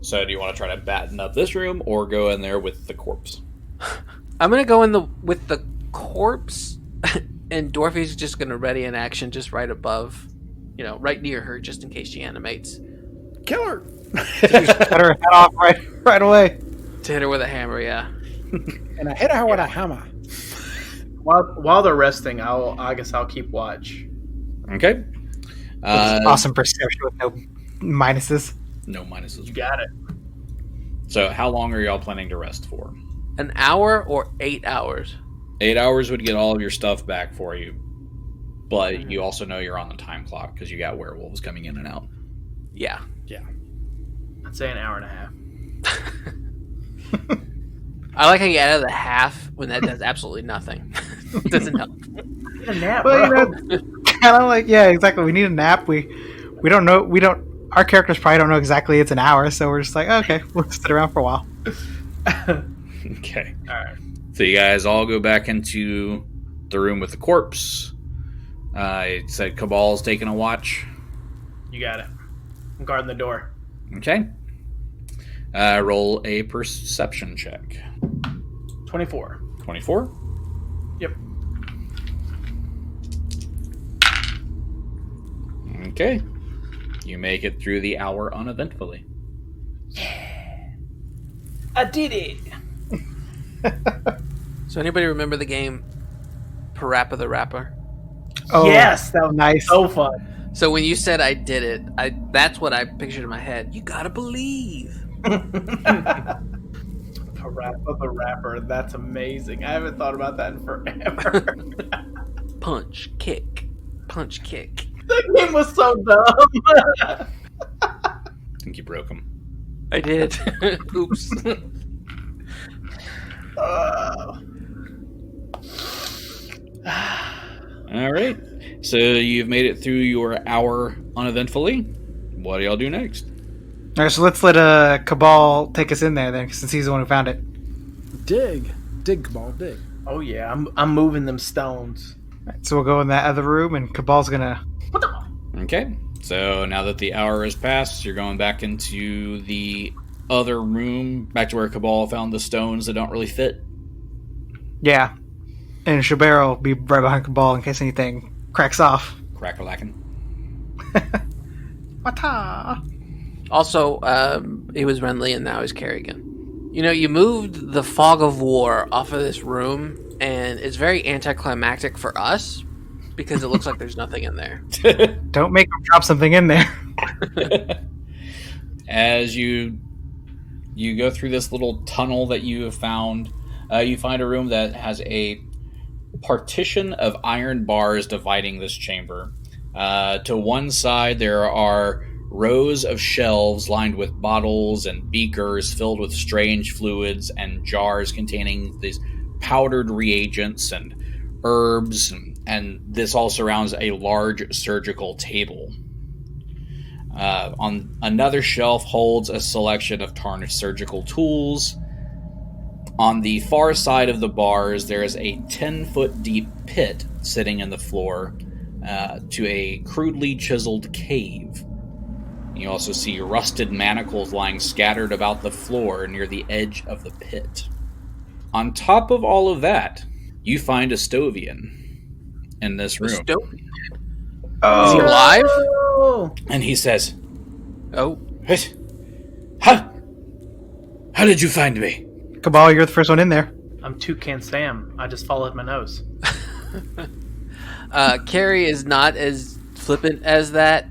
So do you want to try to batten up this room or go in there with the corpse? I'm gonna go with the corpse, and Dwarfy's just gonna ready an action just right above, right near her, just in case she animates. Kill her. Cut her head off right away. To hit her with a hammer, yeah. And I hit her with a hammer. While they're resting, I guess I'll keep watch. Okay. Awesome perception with no minuses. No minuses. You got it. So how long are y'all planning to rest for? An hour or 8 hours? 8 hours would get all of your stuff back for you. But you also know you're on the time clock because you got werewolves coming in and out. Yeah. I'd say an hour and a half. I like how you added the half when that does absolutely nothing. Doesn't help. A nap, Well, bro. Kind of like, yeah, exactly. We need a nap. We don't know. Our characters probably don't know exactly it's an hour, so we're just like, okay, we'll sit around for a while. Okay. All right. So you guys all go back into the room with the corpse. It said Kabal's taking a watch. You got it. I'm guarding the door. Okay. Roll a perception check. 24. 24. Yep. Okay. You make it through the hour uneventfully. I did it. So anybody remember the game Parappa the Rapper? Oh, Yes, that was nice. so fun. So when you said I did it, that's what I pictured in my head. You gotta believe. Parappa the Rapper. That's amazing. I haven't thought about that in forever. Punch, kick, punch, kick. That game was so dumb. I think you broke him. I did. Oops. All right. So you've made it through your hour uneventfully. What do y'all do next? All right, so let's let Kabal take us in there then, since he's the one who found it. Dig, Cabal, dig. Oh yeah, I'm moving them stones. All right, so we'll go in that other room, and Kabal's gonna. Okay. So now that the hour has passed, you're going back into the other room, back to where Kabal found the stones that don't really fit. Yeah, and Xo'bere will be right behind Kabal in case anything cracks off. Crack-a-lackin'. Wata. Also, it was Renly and now he's Kerrigan. You know, you moved the fog of war off of this room, and it's very anticlimactic for us because it looks like there's nothing in there. Don't make him drop something in there. As you go through this little tunnel that you have found, you find a room that has a partition of iron bars dividing this chamber. To one side, there are rows of shelves lined with bottles and beakers filled with strange fluids and jars containing these powdered reagents and herbs, and this all surrounds a large surgical table. On another shelf holds a selection of tarnished surgical tools. On the far side of the bars, there is a 10-foot deep pit sitting in the floor to a crudely chiseled cave. You also see rusted manacles lying scattered about the floor near the edge of the pit. On top of all of you find a Stovian in this room. Is he alive? And he says, Oh. "What? How did you find me?" Kabal, you're the first one in there. I'm Toucan Sam. I just followed my nose. Carrie is not as flippant as that.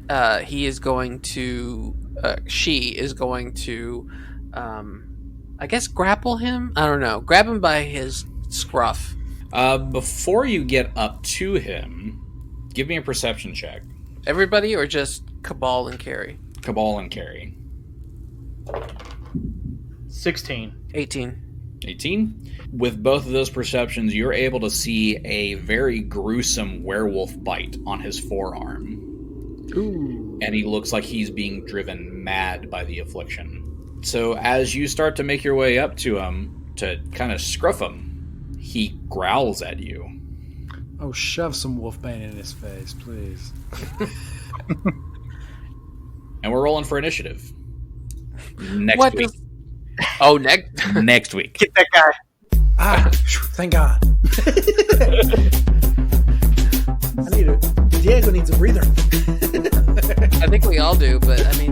She is going to, I guess, grapple him? I don't know. Grab him by his scruff. Before you get up to him, give me a perception check. Everybody or just Kabal and Carrie? Kabal and Carrie. 16. 18. 18. With both of those perceptions, you're able to see a very gruesome werewolf bite on his forearm. Ooh. And he looks like he's being driven mad by the affliction. So as you start to make your way up to him to kind of scruff him, he growls at you. Oh, shove some wolfbane in his face, please. And we're rolling for initiative. Next What week. Oh, next. Next week. Get that guy. Ah, thank God. Diego needs a breather. I think we all do, but I mean,